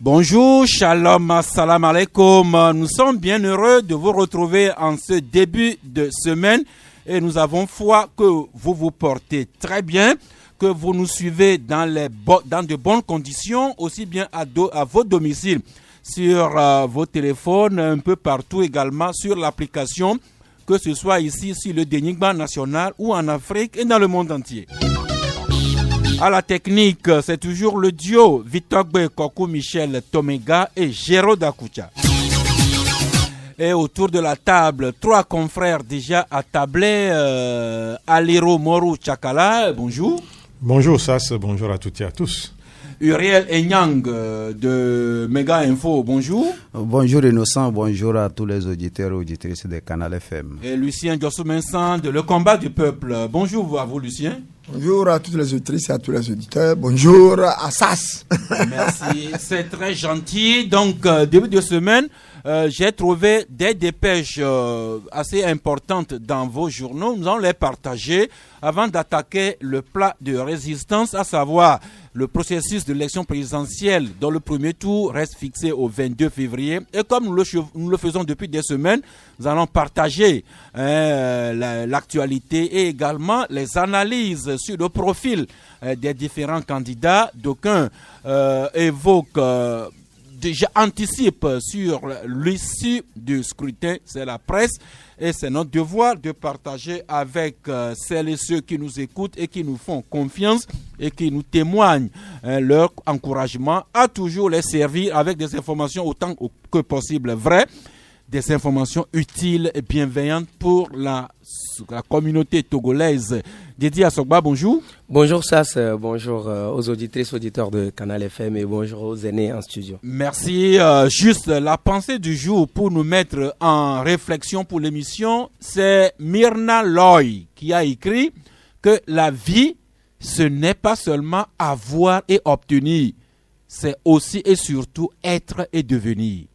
Bonjour, shalom, assalamu alaikum. Nous sommes bien heureux de vous retrouver en ce début de semaine et nous avons foi que vous vous portez très bien, que vous nous suivez dans de bonnes conditions, aussi bien à vos domiciles, sur vos téléphones, un peu partout également sur l'application, que ce soit ici sur le Denigba national ou en Afrique et dans le monde entier. À la technique, c'est toujours le duo Vitogbe Kokou Michel Tomega et Géro Dakucha. Et autour de la table, trois confrères déjà attablés. Aliro Moru Chakala, bonjour. Bonjour Sass, bonjour à toutes et à tous. Uriel Enyang de Mega Info, bonjour. Bonjour Innocent, bonjour à tous les auditeurs et auditrices de Canal FM. Et Lucien Djossou-Mensan de Le Combat du Peuple, bonjour à vous Lucien. Bonjour à toutes les auditrices et à tous les auditeurs. Bonjour à Sass. Merci, c'est très gentil. Donc, début de semaine, j'ai trouvé des dépêches assez importantes dans vos journaux. Nous allons les partager avant d'attaquer le plat de résistance, à savoir le processus de l'élection présidentielle dont le premier tour reste fixé au 22 février. Et comme nous le faisons depuis des semaines, nous allons partager l'actualité et également les analyses sur le profil des différents candidats. D'aucuns évoquent, déjà anticipent sur l'issue du scrutin, c'est la presse. Et c'est notre devoir de partager avec celles et ceux qui nous écoutent et qui nous font confiance et qui nous témoignent leur encouragement à toujours les servir avec des informations autant que possible vraies, des informations utiles et bienveillantes pour la communauté togolaise. Dédié à Sogba, bonjour. Bonjour Sass, bonjour aux auditrices, auditeurs de Canal FM et bonjour aux aînés en studio. Merci. Juste la pensée du jour pour nous mettre en réflexion pour l'émission, c'est Myrna Loy qui a écrit que la vie, ce n'est pas seulement avoir et obtenir, c'est aussi et surtout être et devenir.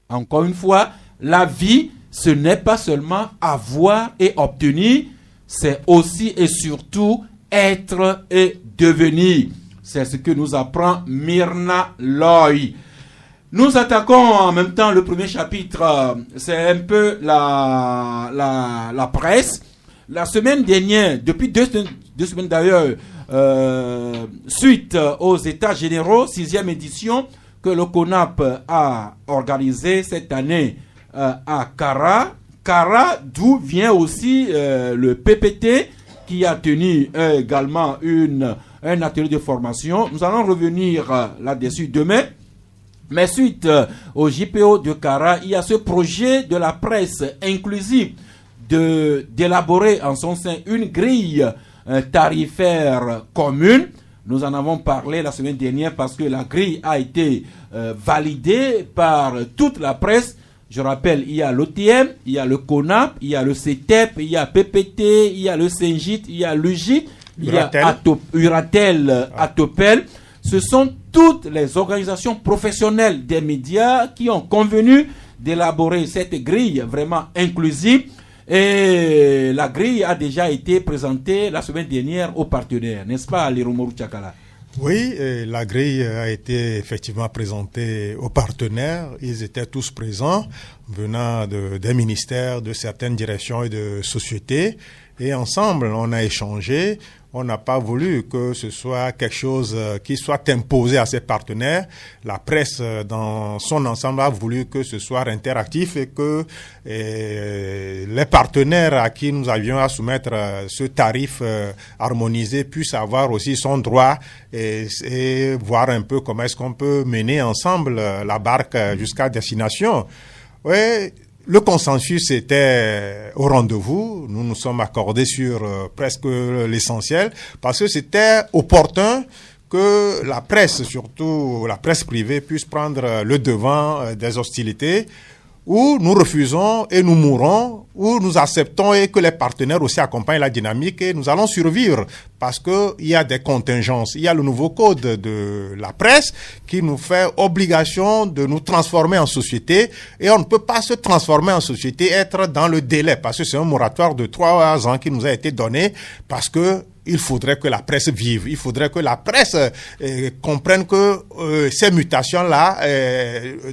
Encore une fois, la vie, ce n'est pas seulement avoir et obtenir, c'est aussi et surtout être et devenir. C'est ce que nous apprend Myrna Loy. Nous attaquons en même temps le premier chapitre. C'est un peu la presse. La semaine dernière, depuis deux semaines d'ailleurs, suite aux États généraux, 6e édition, que le CONAP a organisé cette année à Kara, d'où vient aussi le PPT qui a tenu également un atelier de formation. Nous allons revenir là-dessus demain. Mais suite au JPO de Kara, il y a ce projet de la presse inclusive d'élaborer en son sein une grille tarifaire commune. Nous en avons parlé la semaine dernière parce que la grille a été validée par toute la presse. Je rappelle, il y a l'OTM, il y a le CONAP, il y a le CETEP, il y a PPT, il y a le SENGIT, il y a l'UGIT, il y a Uratel, Atopel. Ce sont toutes les organisations professionnelles des médias qui ont convenu d'élaborer cette grille vraiment inclusive. Et la grille a déjà été présentée la semaine dernière aux partenaires, n'est-ce pas, Liromoru Chakala? Oui, la grille a été effectivement présentée aux partenaires. Ils étaient tous présents, venant des ministères, de certaines directions et de sociétés. Et ensemble, on a échangé. On n'a pas voulu que ce soit quelque chose qui soit imposé à ses partenaires. La presse, dans son ensemble, a voulu que ce soit interactif et que les partenaires à qui nous avions à soumettre ce tarif harmonisé puissent avoir aussi son droit et voir un peu comment est-ce qu'on peut mener ensemble la barque jusqu'à destination. Oui. Le consensus était au rendez-vous. Nous nous sommes accordés sur presque l'essentiel parce que c'était opportun que la presse, surtout la presse privée, puisse prendre le devant des hostilités où nous refusons et nous mourons, où nous acceptons et que les partenaires aussi accompagnent la dynamique et nous allons survivre parce que il y a des contingences. Il y a le nouveau code de la presse qui nous fait obligation de nous transformer en société et on ne peut pas se transformer en société, être dans le délai parce que c'est un moratoire de 3 ans qui nous a été donné parce que il faudrait que la presse vive, il faudrait que la presse comprenne que ces mutations-là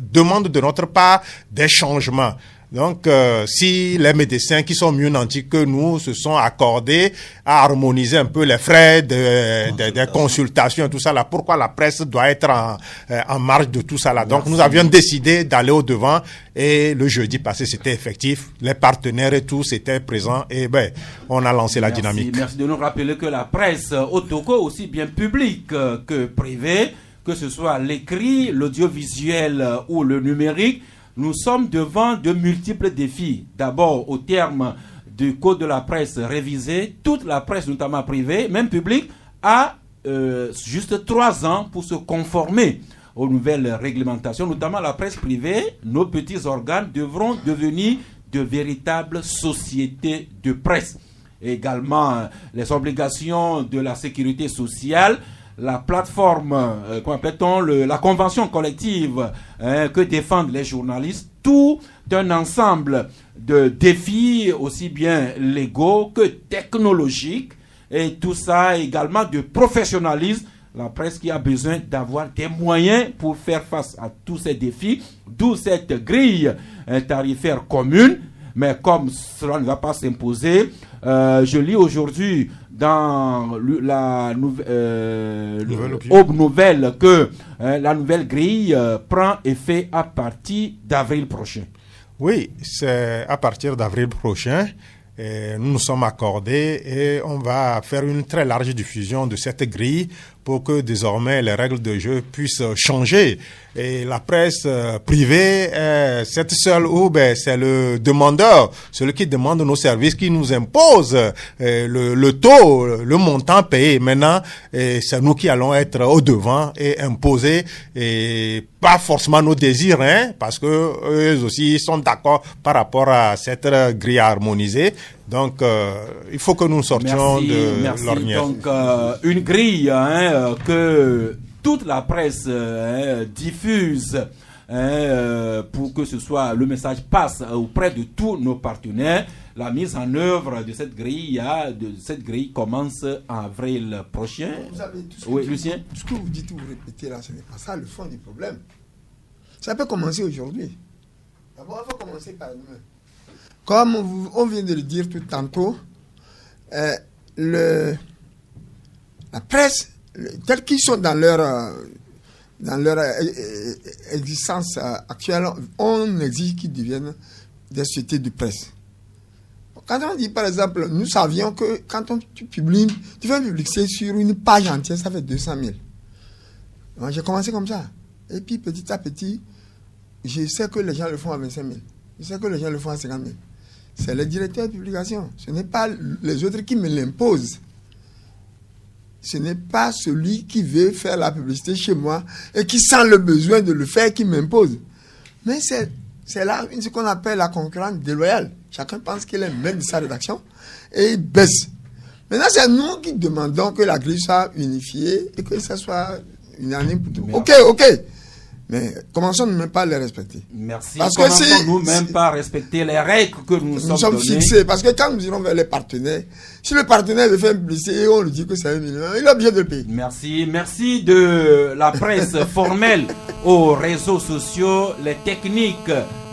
demandent de notre part des changements. Donc, si les médecins qui sont mieux nantis que nous se sont accordés à harmoniser un peu les frais des consultations et tout ça là, pourquoi la presse doit être en marge de tout ça là? Donc, nous avions décidé d'aller au devant et le jeudi passé, c'était effectif. Les partenaires et tous étaient présents et on a lancé la dynamique. Merci de nous rappeler que la presse au Togo, aussi bien publique que privée, que ce soit l'écrit, l'audiovisuel ou le numérique, nous sommes devant de multiples défis. D'abord, au terme du code de la presse révisé, toute la presse, notamment privée, même publique, a juste 3 ans pour se conformer aux nouvelles réglementations, notamment la presse privée. Nos petits organes devront devenir de véritables sociétés de presse. Également, les obligations de la sécurité sociale, la plateforme, comment appelle-t-on, la convention collective que défendent les journalistes, tout un ensemble de défis aussi bien légaux que technologiques, et tout ça également de professionnalisme. La presse qui a besoin d'avoir des moyens pour faire face à tous ces défis, d'où cette grille tarifaire commune. Mais comme cela ne va pas s'imposer, je lis aujourd'hui dans la Aube Nouvelle que la nouvelle grille prend effet à partir d'avril prochain. Oui, c'est à partir d'avril prochain. Nous nous sommes accordés et on va faire une très large diffusion de cette grille pour que désormais les règles de jeu puissent changer. Et la presse privée, cette seule où c'est le demandeur, celui qui demande nos services, qui nous impose le taux, le montant payé. Maintenant, c'est nous qui allons être au devant et imposer, et pas forcément nos désirs, parce que eux aussi sont d'accord par rapport à cette grille harmonisée. Donc, il faut que nous sortions de l'ornière. Donc, une grille que toute la presse diffuse pour que ce soit le message passe auprès de tous nos partenaires. La mise en œuvre de cette grille commence en avril prochain. Vous savez, oui, Lucien. Tout ce que vous dites, vous répétez là, ce n'est pas ça le fond du problème. Ça peut commencer aujourd'hui. D'abord, il faut commencer par nous-mêmes. Comme on vient de le dire tout tantôt, la presse, tels qu'ils sont dans leur existence actuelle, on exige qu'ils deviennent des sociétés de presse. Quand on dit, par exemple, nous savions que quand tu fais une publicité sur une page entière, ça fait 200 000. Donc, j'ai commencé comme ça. Et puis, petit à petit, je sais que les gens le font à 25 000. Je sais que les gens le font à 50 000. C'est le directeur de publication. Ce n'est pas les autres qui me l'imposent. Ce n'est pas celui qui veut faire la publicité chez moi et qui sent le besoin de le faire qui m'impose. Mais c'est là ce qu'on appelle la concurrence déloyale. Chacun pense qu'il est maître de sa rédaction et il baisse. Maintenant, c'est nous qui demandons que la grille soit unifiée et que ça soit unanime pour tout. Ok. Mais commençons ne même pas à les respecter. Merci. Parce commençons que nous même pas à respecter les règles que nous sommes fixées. Parce que quand nous irons vers les partenaires, si le partenaire veut faire une publicité et on lui dit que c'est 1 million, il est obligé de le payer. Merci de la presse formelle aux réseaux sociaux, les techniques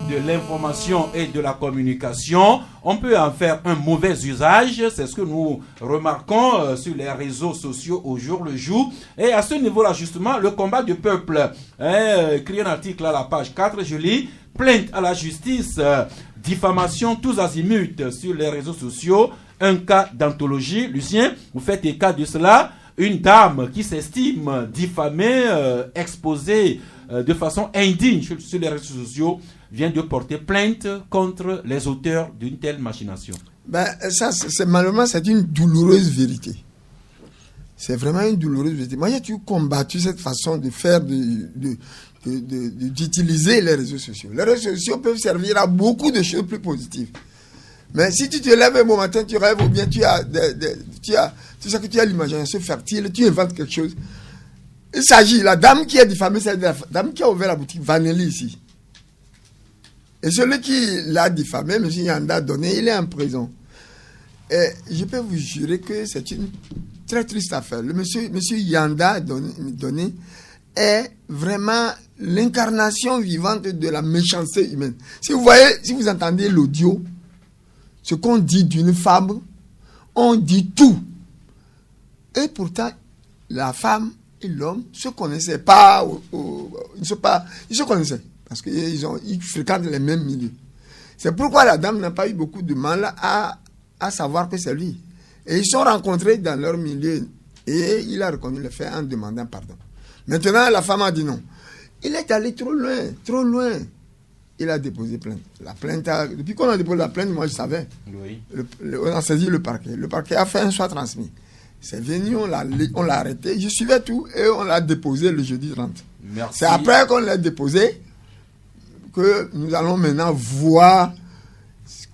de l'information et de la communication. On peut en faire un mauvais usage, c'est ce que nous remarquons sur les réseaux sociaux au jour le jour. Et à ce niveau-là, justement, le combat du peuple, écrit un article à la page 4, je lis, plainte à la justice, diffamation tous azimuts sur les réseaux sociaux, un cas d'anthologie. Lucien, vous faites état de cela. Une dame qui s'estime diffamée, exposée de façon indigne sur les réseaux sociaux, vient de porter plainte contre les auteurs d'une telle machination. Ça, malheureusement, c'est une douloureuse vérité. C'est vraiment une douloureuse vérité. Moi, j'ai toujours combattu cette façon de faire, d'utiliser les réseaux sociaux. Les réseaux sociaux peuvent servir à beaucoup de choses plus positives. Mais si tu te lèves un bon matin, tu rêves ou bien tu sais que tu as l'imagination fertile, tu inventes quelque chose. Il s'agit, la dame qui est diffamée, c'est la dame qui a ouvert la boutique Vanelli ici. Et celui qui l'a diffamé, M. Yanda Donné, il est en prison. Et je peux vous jurer que c'est une très triste affaire. Le monsieur Yanda Donné est vraiment l'incarnation vivante de la méchanceté humaine. Si vous entendez l'audio, ce qu'on dit d'une femme, on dit tout. Et pourtant, la femme et l'homme se connaissaient pas, ils se connaissaient parce qu'ils fréquentent les mêmes milieux. C'est pourquoi la dame n'a pas eu beaucoup de mal à savoir que c'est lui. Et ils se sont rencontrés dans leur milieu et il a reconnu le fait en demandant pardon. Maintenant, la femme a dit non. Il est allé trop loin. Il a déposé plainte. La plainte depuis qu'on a déposé la plainte, moi je savais. Oui. On a saisi le parquet. Le parquet a fait un soit transmis. C'est venu, on l'a arrêté. Je suivais tout et on l'a déposé le jeudi 30. Merci. C'est après qu'on l'a déposé que nous allons maintenant voir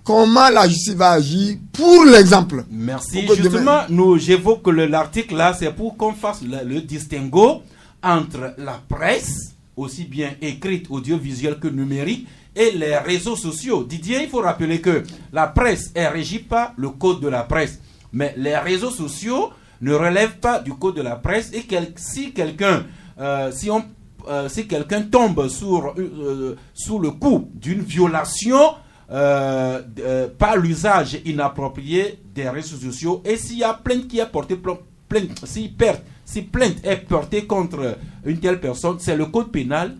comment la justice va agir pour l'exemple. Merci. Justement, j'évoque l'article là, c'est pour qu'on fasse le distinguo entre la presse, aussi bien écrite, audiovisuelle que numérique, et les réseaux sociaux. Didier, il faut rappeler que la presse est régie par le code de la presse. Mais les réseaux sociaux ne relèvent pas du code de la presse et si quelqu'un tombe sous le coup d'une violation par l'usage inapproprié des réseaux sociaux et s'il y a plainte qui est portée, si plainte est portée contre une telle personne, c'est le code pénal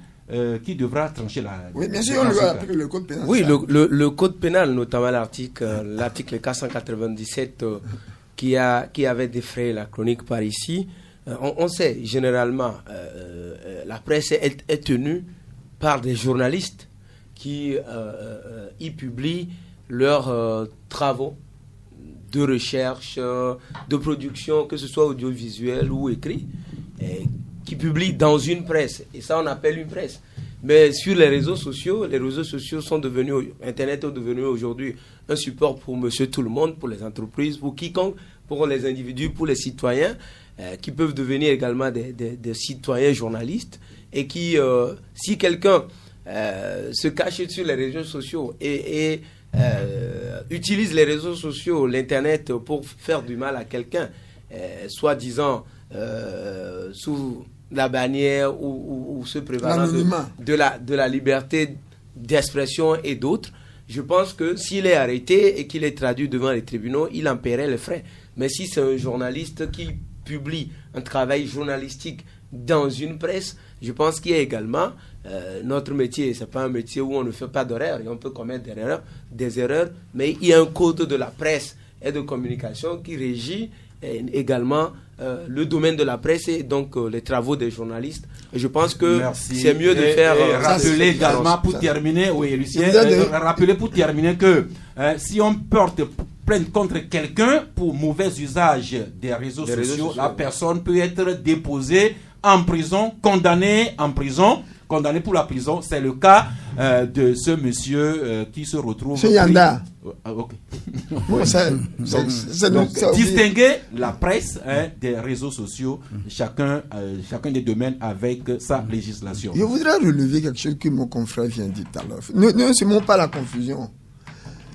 qui devra trancher la... Oui, bien sûr, on doit appliquer le code pénal. Oui, le code pénal, notamment l'article 497 qui avait défrayé la chronique par ici. On sait, généralement, la presse est tenue par des journalistes qui y publient leurs travaux de recherche, de production, que ce soit audiovisuel ou écrit, qui publient dans une presse. Et ça, on appelle une presse. Mais sur les réseaux sociaux sont devenus, Internet est devenu aujourd'hui un support pour monsieur tout le monde, pour les entreprises, pour quiconque, pour les individus, pour les citoyens, qui peuvent devenir également des citoyens journalistes. Et qui, si quelqu'un se cache sur les réseaux sociaux et utilise les réseaux sociaux, l'Internet, pour faire du mal à quelqu'un, soi-disant sous la bannière ou se prévalant de la liberté d'expression et d'autres, je pense que s'il est arrêté et qu'il est traduit devant les tribunaux, il en paierait les frais. Mais si c'est un journaliste qui publie un travail journalistique dans une presse, je pense qu'il y a également notre métier. Ce n'est pas un métier où on ne fait pas d'erreurs et on peut commettre des erreurs, mais il y a un code de la presse et de communication qui régit également le domaine de la presse et donc les travaux des journalistes. Et je pense que c'est mieux de faire... rappeler également pour terminer, oui Lucien, rappeler pour terminer que si on porte plainte contre quelqu'un pour mauvais usage des réseaux sociaux, la personne peut être déposée en prison, condamnée pour la prison. C'est le cas de ce monsieur qui se retrouve... C'est Yanda. Okay. Distinguer la presse des réseaux sociaux, chacun des domaines avec sa législation. Je voudrais relever quelque chose que mon confrère vient de dire tout à l'heure. Ne semons pas la confusion.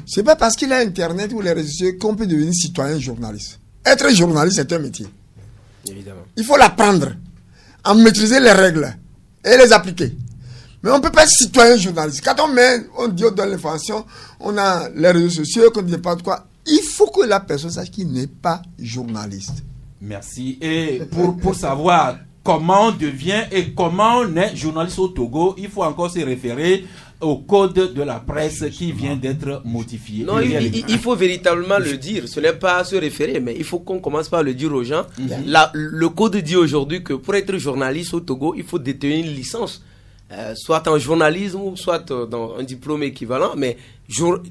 C'est pas parce qu'il a Internet ou les réseaux sociaux qu'on peut devenir citoyen journaliste. Être journaliste, c'est un métier. Évidemment. Il faut l'apprendre, en maîtriser les règles et les appliquer. Mais on ne peut pas être citoyen journaliste. Quand on dit on donne l'information, on a les réseaux sociaux, qu'on ne dit pas de quoi. Il faut que la personne sache qu'il n'est pas journaliste. Merci. Et pour savoir comment on devient et comment on est journaliste au Togo, il faut encore se référer au code de la presse qui vient d'être modifié. Non, il faut véritablement le dire. Ce n'est pas à se référer, mais il faut qu'on commence par le dire aux gens. Le code dit aujourd'hui que pour être journaliste au Togo, il faut détenir une licence. Soit en journalisme ou soit dans un diplôme équivalent, mais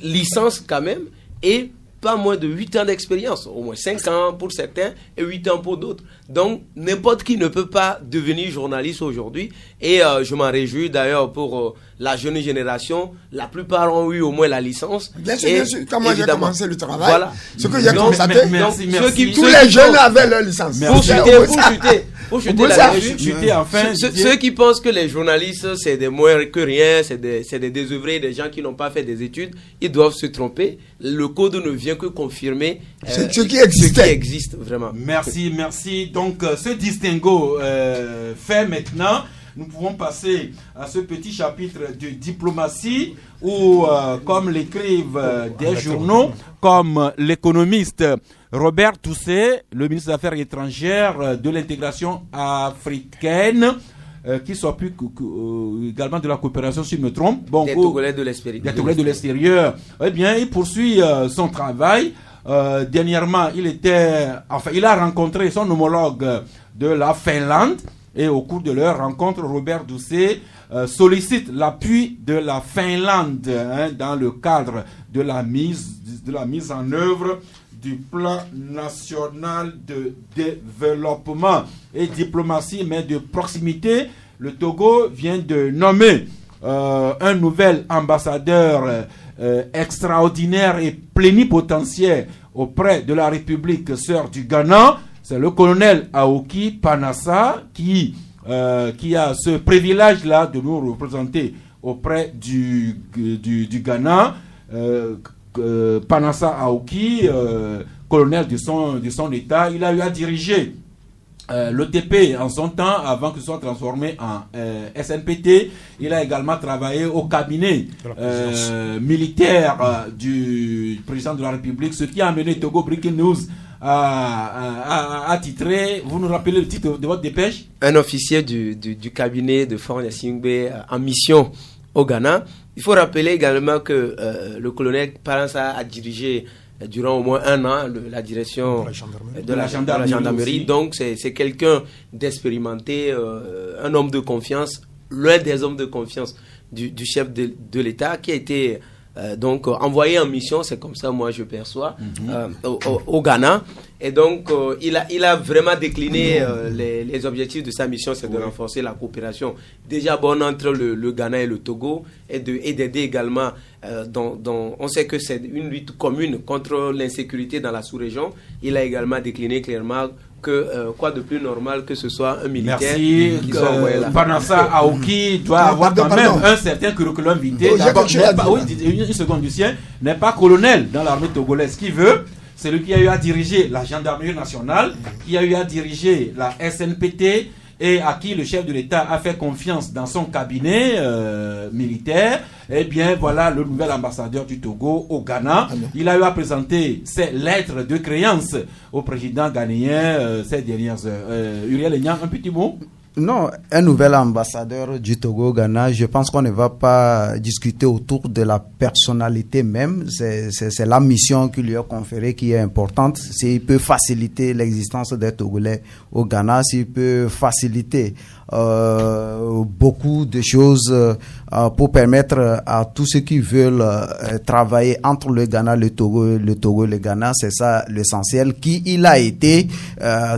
licence quand même, et pas moins de 8 ans d'expérience, au moins 5 ans pour certains et 8 ans pour d'autres. Donc, n'importe qui ne peut pas devenir journaliste aujourd'hui. Et je m'en réjouis d'ailleurs pour la jeune génération. La plupart ont eu au moins la licence. Bien sûr. Quand moi j'ai commencé le travail, voilà. Ce que j'ai constaté, merci. tous les jeunes avaient leur licence. Pour chuter, Pour jeter la chuter, enfin, ceux qui pensent que les journalistes c'est des moins que rien, c'est des désœuvrés, des gens qui n'ont pas fait des études, ils doivent se tromper. Le code ne vient que confirmer ce qui existe vraiment. Merci. Donc ce distinguo fait maintenant, nous pouvons passer à ce petit chapitre de diplomatie où, comme l'écrivent des journaux, comme l'économiste Robert Toussaint, le ministre des Affaires étrangères de l'intégration africaine, qui s'occupe également de la coopération, si je me trompe. Des Togolais de l'extérieur. Eh bien, il poursuit son travail. Dernièrement, il a rencontré son homologue de la Finlande. Et au cours de leur rencontre, Robert Toussaint sollicite l'appui de la Finlande dans le cadre de la mise en œuvre du plan national de développement et diplomatie, mais de proximité. Le Togo vient de nommer un nouvel ambassadeur extraordinaire et plénipotentiaire auprès de la République sœur du Ghana. C'est le colonel Aoki Panassa qui a ce privilège-là de nous représenter auprès du Ghana. Panassa Aoki, colonel de son État, il a eu à diriger l'OTP en son temps avant qu'il soit transformé en SNPT. Il a également travaillé au cabinet militaire du président de la République, ce qui a amené Togo Breaking News à titrer. Vous nous rappelez le titre de votre dépêche? Un officier du cabinet de Faure Gnassingbé en mission au Ghana. Il faut rappeler également que le colonel Panassa a dirigé durant au moins 1 an la direction de la gendarmerie. Donc c'est quelqu'un d'expérimenté, un homme de confiance, l'un des hommes de confiance du chef de l'État, qui a été donc envoyé en mission, c'est comme ça moi je perçois, au Ghana. Et donc il a vraiment décliné les objectifs de sa mission, c'est de renforcer la coopération déjà bonne entre le Ghana et le Togo, et d'aider également dont on sait que c'est une lutte commune contre l'insécurité dans la sous-région. Il a également décliné clairement que quoi de plus normal que ce soit un militaire qui soit envoyé là. Panassa Aoki doit avoir quand même un certain curriculum vitae. Une seconde, Lucien, n'est pas colonel dans l'armée togolaise. Qui veut, c'est lui qui a eu à diriger la gendarmerie nationale, qui a eu à diriger la SNPT, et à qui le chef de l'État a fait confiance dans son cabinet militaire. Eh bien, voilà le nouvel ambassadeur du Togo au Ghana. Il a eu à présenter ses lettres de créance au président ghanéen ces dernières heures. Uriel Enyang, un petit mot? Non, un nouvel ambassadeur du Togo au Ghana, je pense qu'on ne va pas discuter autour de la personnalité même. C'est la mission qui lui est conférée qui est importante. S'il peut faciliter l'existence des Togolais au Ghana, s'il peut faciliter beaucoup de choses pour permettre à tous ceux qui veulent travailler entre le Ghana, le Togo et le Ghana, c'est ça l'essentiel. Qui il a été,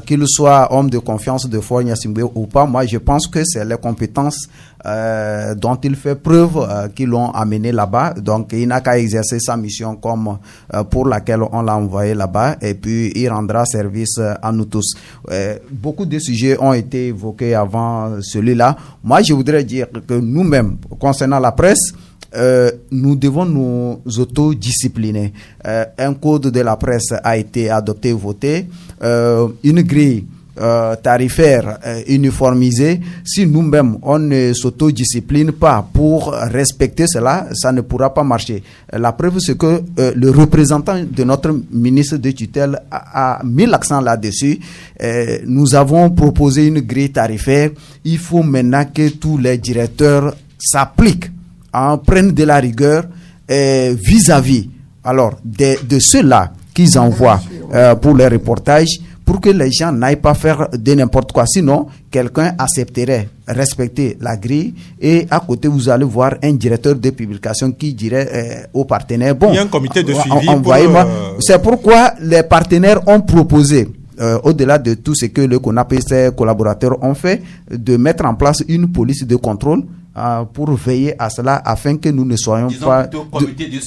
qu'il soit homme de confiance de Faure Gnassingbé ou pas, moi je pense que c'est les compétences dont il fait preuve qui l'ont amené là-bas. Donc il n'a qu'à exercer sa mission comme pour laquelle on l'a envoyé là-bas, et puis il rendra service à nous tous. Beaucoup de sujets ont été évoqués avant celui-là. Moi je voudrais dire que nous-mêmes, concernant la presse, nous devons nous autodiscipliner. Un code de la presse a été adopté, voté, une grille tarifaire uniformisée. Si nous-mêmes on ne s'autodiscipline pas pour respecter cela, ça ne pourra pas marcher. La preuve, c'est que le représentant de notre ministre de tutelle a mis l'accent là-dessus. Nous avons proposé une grille tarifaire. Il faut maintenant que tous les directeurs s'appliquent, prennent de la rigueur vis-à-vis alors de ceux-là qu'ils envoient pour les reportages, pour que les gens n'aillent pas faire de n'importe quoi. Sinon, quelqu'un accepterait respecter la grille, et à côté, vous allez voir un directeur de publication qui dirait aux partenaires, bon, il y a un comité de suivi. C'est pourquoi les partenaires ont proposé, au-delà de tout ce que le CONAP et ses collaborateurs ont fait, de mettre en place une police de contrôle pour veiller à cela, afin que nous ne soyons pas comité de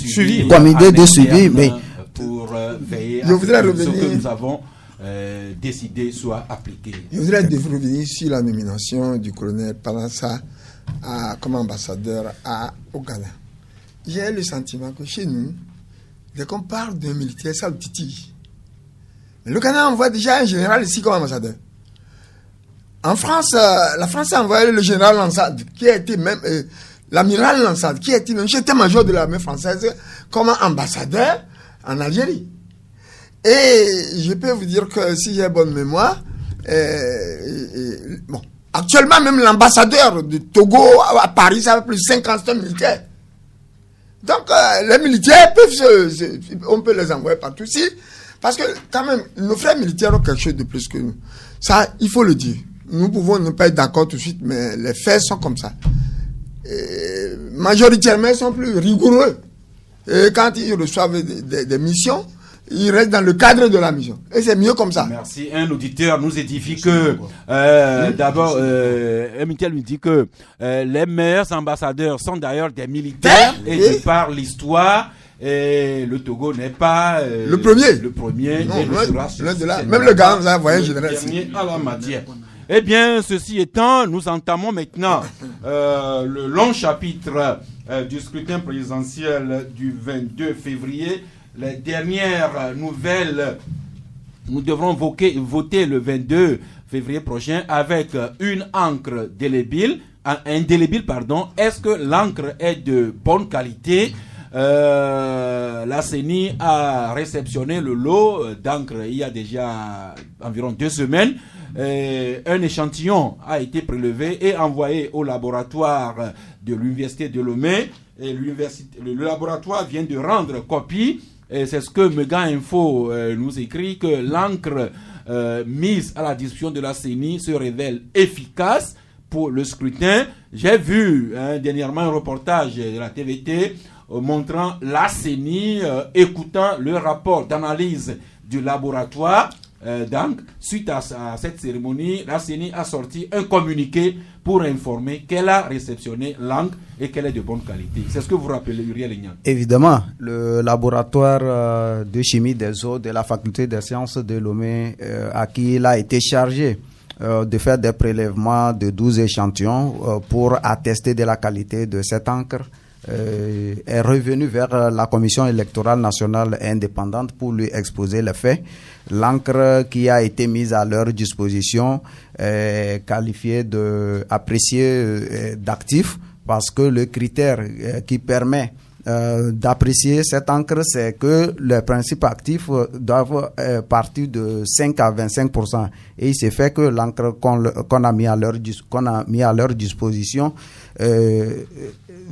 suivi, mais pour veiller à ce que nous avons décidé soit appliqué. Je voudrais revenir sur la nomination du colonel Palassa comme ambassadeur au Ghana. J'ai le sentiment que chez nous, dès qu'on parle d'un militaire, ça le titille. Mais le Ghana envoie déjà un général ici comme ambassadeur. En France, la France a envoyé le général Lansade, qui a été même l'amiral Lansade, qui a été même chef-major de l'armée française, comme ambassadeur en Algérie. Et je peux vous dire que si j'ai bonne mémoire, bon, actuellement même l'ambassadeur de Togo à Paris, ça fait plus de 50 militaires. Donc les militaires on peut les envoyer partout ici, parce que quand même nos frères militaires ont quelque chose de plus que nous. Ça, il faut le dire. Nous pouvons ne pas être d'accord tout de suite, mais les faits sont comme ça. Et majoritairement, ils sont plus rigoureux. Et quand ils reçoivent des missions, ils restent dans le cadre de la mission. Et c'est mieux comme ça. Merci. Un auditeur nous édifie que, d'abord, Michel nous dit que les meilleurs ambassadeurs sont d'ailleurs des militaires, et de par l'histoire, le Togo n'est pas le premier. Non, loin de là. Même le Ghana, vous voyez, général. À la matière. Eh bien, ceci étant, nous entamons maintenant le long chapitre du scrutin présidentiel du 22 février. Les dernières nouvelles, nous devrons voter le 22 février prochain avec une encre indélébile. Est-ce que l'encre est de bonne qualité? La CENI a réceptionné le lot d'encre il y a déjà environ 2 semaines. Un échantillon a été prélevé et envoyé au laboratoire de l'université de Lomé. Et le laboratoire vient de rendre copie. Et c'est ce que Mega Info nous écrit, que l'encre mise à la disposition de la CENI se révèle efficace pour le scrutin. J'ai vu dernièrement un reportage de la TVT montrant la CENI écoutant le rapport d'analyse du laboratoire. Donc, suite à cette cérémonie, la CENI a sorti un communiqué pour informer qu'elle a réceptionné l'encre et qu'elle est de bonne qualité. C'est ce que vous rappelez, Uriel Lignan. Évidemment, le laboratoire de chimie des eaux de la faculté des sciences de Lomé, à qui il a été chargé de faire des prélèvements de 12 échantillons pour attester de la qualité de cette encre, est revenu vers la Commission électorale nationale indépendante pour lui exposer les faits. L'encre qui a été mise à leur disposition est qualifiée d'actif, parce que le critère qui permet d'apprécier cette encre, c'est que les principes actifs doivent partir de 5 à 25%. Et il s'est fait que l'encre qu'on a mis à leur disposition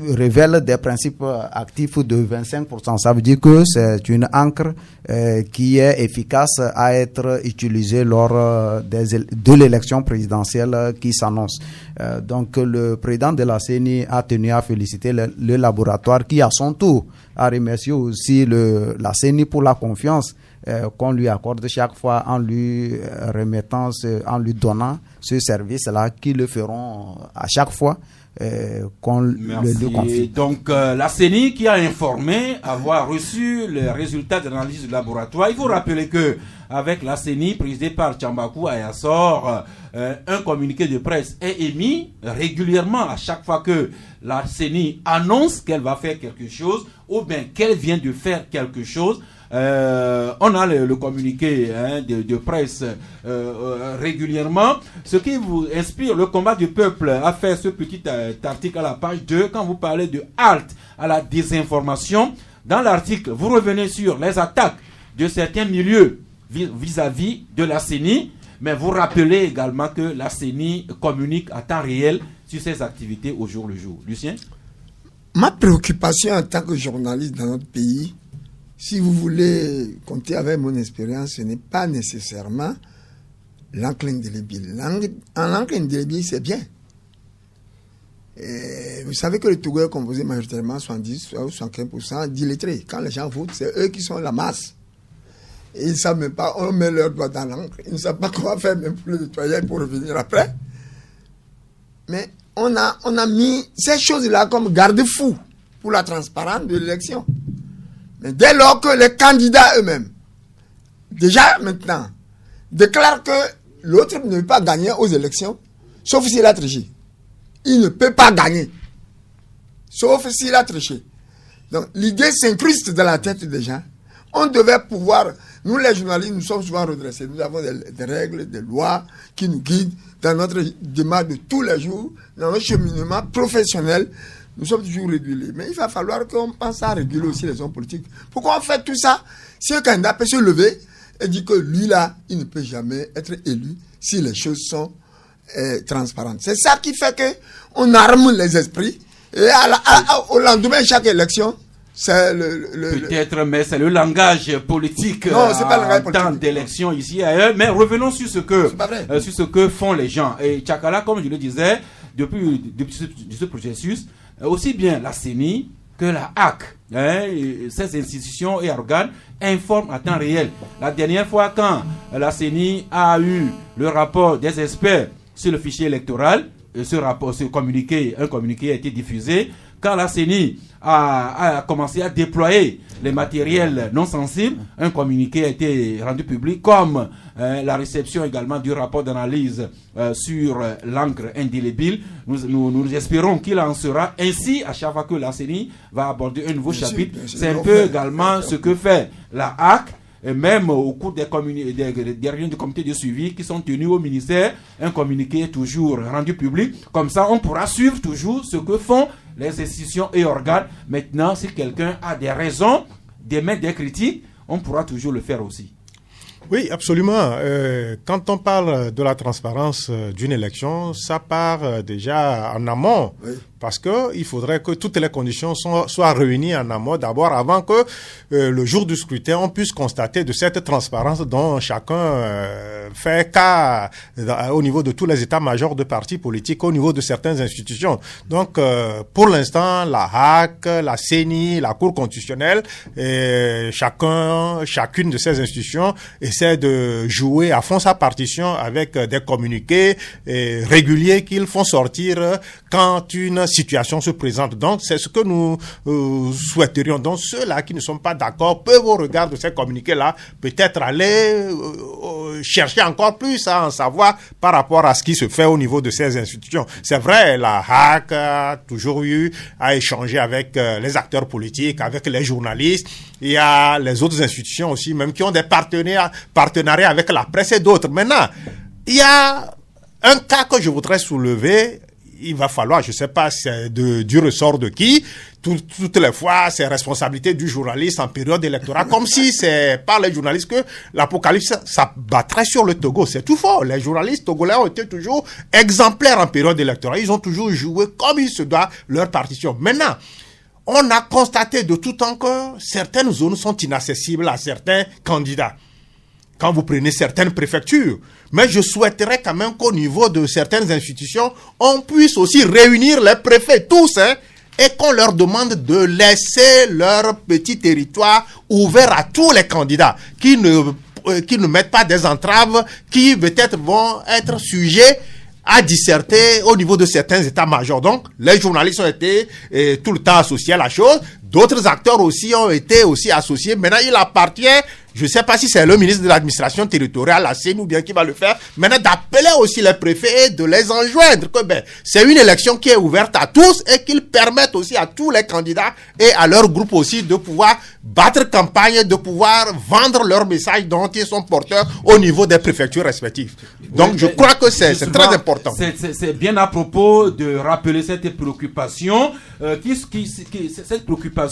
révèle des principes actifs de 25%. Ça veut dire que c'est une encre qui est efficace à être utilisée lors de l'élection présidentielle qui s'annonce. Donc le président de la CENI a tenu à féliciter le laboratoire, qui à son tour a remercié aussi la CENI pour la confiance qu'on lui accorde chaque fois en lui remettant, en lui donnant ce service-là, qui le feront à chaque fois qu'on le confie. Donc la CENI qui a informé avoir reçu les résultats de l'analyse du laboratoire. Il faut rappeler que avec la CENI présidée par Tchambakou Ayassor, un communiqué de presse est émis régulièrement à chaque fois que la CENI annonce qu'elle va faire quelque chose ou bien qu'elle vient de faire quelque chose. On a le communiqué de presse régulièrement. Ce qui vous inspire, le combat du peuple a fait ce petit article à la page 2 quand vous parlez de halte à la désinformation. Dans l'article, vous revenez sur les attaques de certains milieux vis-à-vis de la CENI, mais vous rappelez également que la CENI communique à temps réel sur ses activités au jour le jour. Lucien? Ma préoccupation en tant que journaliste dans notre pays, si vous voulez compter avec mon expérience, ce n'est pas nécessairement l'encre indélébile. L'encre indélébile, c'est bien. Et vous savez que le Togo est composé majoritairement 70 ou 75% d'illettrés. Quand les gens votent, c'est eux qui sont la masse. Et ils ne savent même pas, on met leur doigt dans l'encre. Ils ne savent pas comment faire même pour le nettoyer, pour revenir après. Mais on a mis ces choses-là comme garde-fou pour la transparence de l'élection. Mais dès lors que les candidats eux-mêmes, déjà maintenant, déclare que l'autre ne peut pas gagner aux élections, sauf s'il a triché. Il ne peut pas gagner, sauf s'il a triché. Donc, l'idée s'incruste dans la tête des gens. On devait pouvoir, nous les journalistes, nous sommes souvent redressés. Nous avons des règles, des lois qui nous guident dans notre démarche de tous les jours, dans notre cheminement professionnel. Nous sommes toujours régulés. Mais il va falloir qu'on pense à réguler aussi les hommes politiques. Pourquoi on fait tout ça? Si un candidat peut se lever et dire que lui là, il ne peut jamais être élu si les choses sont transparentes. C'est ça qui fait qu'on arme les esprits. Et au lendemain de chaque élection, c'est peut-être, mais c'est le langage politique. Non, c'est pas le langage politique. Tant d'élections ici et ailleurs. Mais revenons sur ce que font les gens. Et Tchakala, comme je le disais, depuis ce processus, aussi bien la CENI que la HAC, ces institutions et organes informent à temps réel. La dernière fois, quand la CENI a eu le rapport des experts sur le fichier électoral, un communiqué a été diffusé. Quand la CENI a commencé à déployer les matériels non sensibles, un communiqué a été rendu public, comme la réception également du rapport d'analyse sur l'encre indélébile. Nous espérons qu'il en sera ainsi à chaque fois que la CENI va aborder un nouveau chapitre. C'est un peu également ce que fait la HAC. Et même au cours des réunions du comité de suivi qui sont tenues au ministère, un communiqué est toujours rendu public. Comme ça, on pourra suivre toujours ce que font les institutions et organes. Maintenant, si quelqu'un a des raisons d'émettre des critiques, on pourra toujours le faire aussi. Oui, absolument. Quand on parle de la transparence d'une élection, ça part déjà en amont. Oui. Parce qu'il faudrait que toutes les conditions soient réunies en amont d'abord avant que le jour du scrutin, on puisse constater de cette transparence dont chacun fait cas au niveau de tous les états-majors de partis politiques, au niveau de certaines institutions. Donc, pour l'instant, la HAC, la CENI, la Cour constitutionnelle, chacune de ces institutions essaie de jouer à fond sa partition avec des communiqués réguliers qu'ils font sortir quand une situation se présente. Donc, c'est ce que nous souhaiterions. Donc, ceux-là qui ne sont pas d'accord peuvent, au regard de ces communiqués-là, peut-être aller chercher encore plus à en savoir par rapport à ce qui se fait au niveau de ces institutions. C'est vrai, la HAC a toujours eu à échanger avec les acteurs politiques, avec les journalistes. Il y a les autres institutions aussi, même qui ont des partenariats avec la presse et d'autres. Maintenant, il y a un cas que je voudrais soulever. Il va falloir, je ne sais pas, c'est du ressort de qui, toutes les fois, c'est responsabilité du journaliste en période électorale, comme si c'est par les journalistes que l'apocalypse s'abattrait sur le Togo. C'est tout faux. Les journalistes togolais ont été toujours exemplaires en période électorale. Ils ont toujours joué comme il se doit leur partition. Maintenant, on a constaté de tout temps que certaines zones sont inaccessibles à certains candidats. Quand vous prenez certaines préfectures. Mais je souhaiterais quand même qu'au niveau de certaines institutions, on puisse aussi réunir les préfets tous, et qu'on leur demande de laisser leur petit territoire ouvert à tous les candidats, qui ne mettent pas des entraves, qui peut-être vont être sujets à disserter au niveau de certains états-majors. Donc, les journalistes ont été tout le temps associés à la chose. D'autres acteurs aussi ont été aussi associés. Maintenant, il appartient, je ne sais pas si c'est le ministre de l'administration territoriale, la CENI ou bien qui va le faire, maintenant d'appeler aussi les préfets et de les enjoindre que c'est une élection qui est ouverte à tous et qu'ils permettent aussi à tous les candidats et à leur groupe aussi de pouvoir battre campagne, de pouvoir vendre leurs messages dont ils sont porteurs au niveau des préfectures respectives. Donc, je crois que c'est très important. C'est bien à propos de rappeler cette préoccupation, cette préoccupation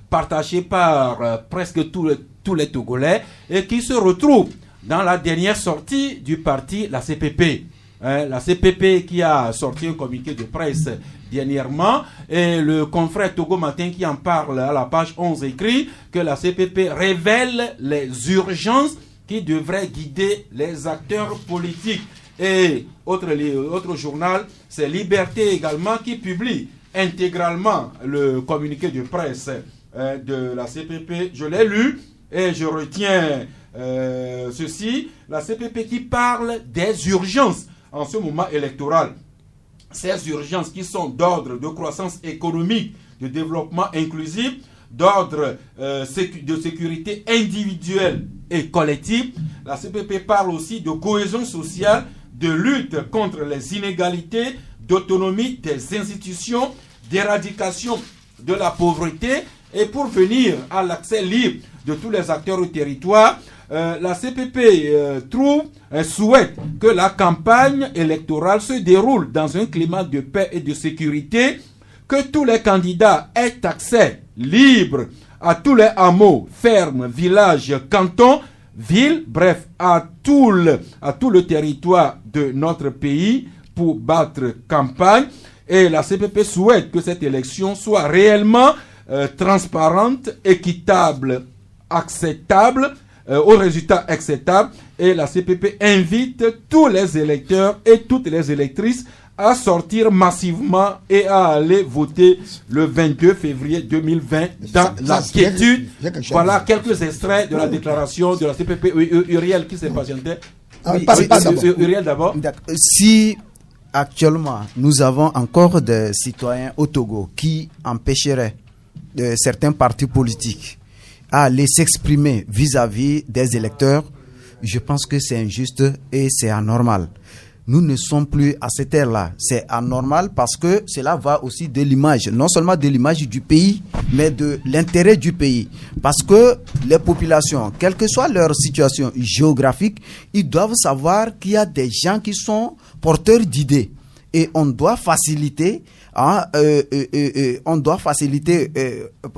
partagée par presque tous les Togolais et qui se retrouve dans la dernière sortie du parti, la CPP. La CPP qui a sorti un communiqué de presse dernièrement, et le confrère Togo Matin qui en parle à la page 11 écrit que la CPP révèle les urgences qui devraient guider les acteurs politiques. Et autre journal, c'est Liberté également qui publie intégralement le communiqué de presse de la CPP. Je l'ai lu et je retiens ceci. La CPP qui parle des urgences en ce moment électoral. Ces urgences qui sont d'ordre de croissance économique, de développement inclusif, d'ordre de sécurité individuelle et collective. La CPP parle aussi de cohésion sociale, de lutte contre les inégalités, d'autonomie des institutions, d'éradication de la pauvreté et pour venir à l'accès libre de tous les acteurs au territoire. La CPP souhaite que la campagne électorale se déroule dans un climat de paix et de sécurité, que tous les candidats aient accès libre à tous les hameaux, fermes, villages, cantons, villes, bref, à tout le territoire de notre pays pour battre campagne. Et la CPP souhaite que cette élection soit réellement transparente, équitable, acceptable, aux résultats acceptables. Et la CPP invite tous les électeurs et toutes les électrices à sortir massivement et à aller voter le 22 février 2020 dans la quiétude. Voilà quelques extraits de la déclaration de la CPP. Uriel, qui s'est patienté? Uriel d'abord. Si actuellement nous avons encore des citoyens au Togo qui empêcheraient certains partis politiques à aller s'exprimer vis-à-vis des électeurs, je pense que c'est injuste et c'est anormal. Nous ne sommes plus à cette ère-là. C'est anormal parce que cela va aussi de l'image, non seulement de l'image du pays, mais de l'intérêt du pays. Parce que les populations, quelle que soit leur situation géographique, ils doivent savoir qu'il y a des gens qui sont porteurs d'idées. Et on doit faciliter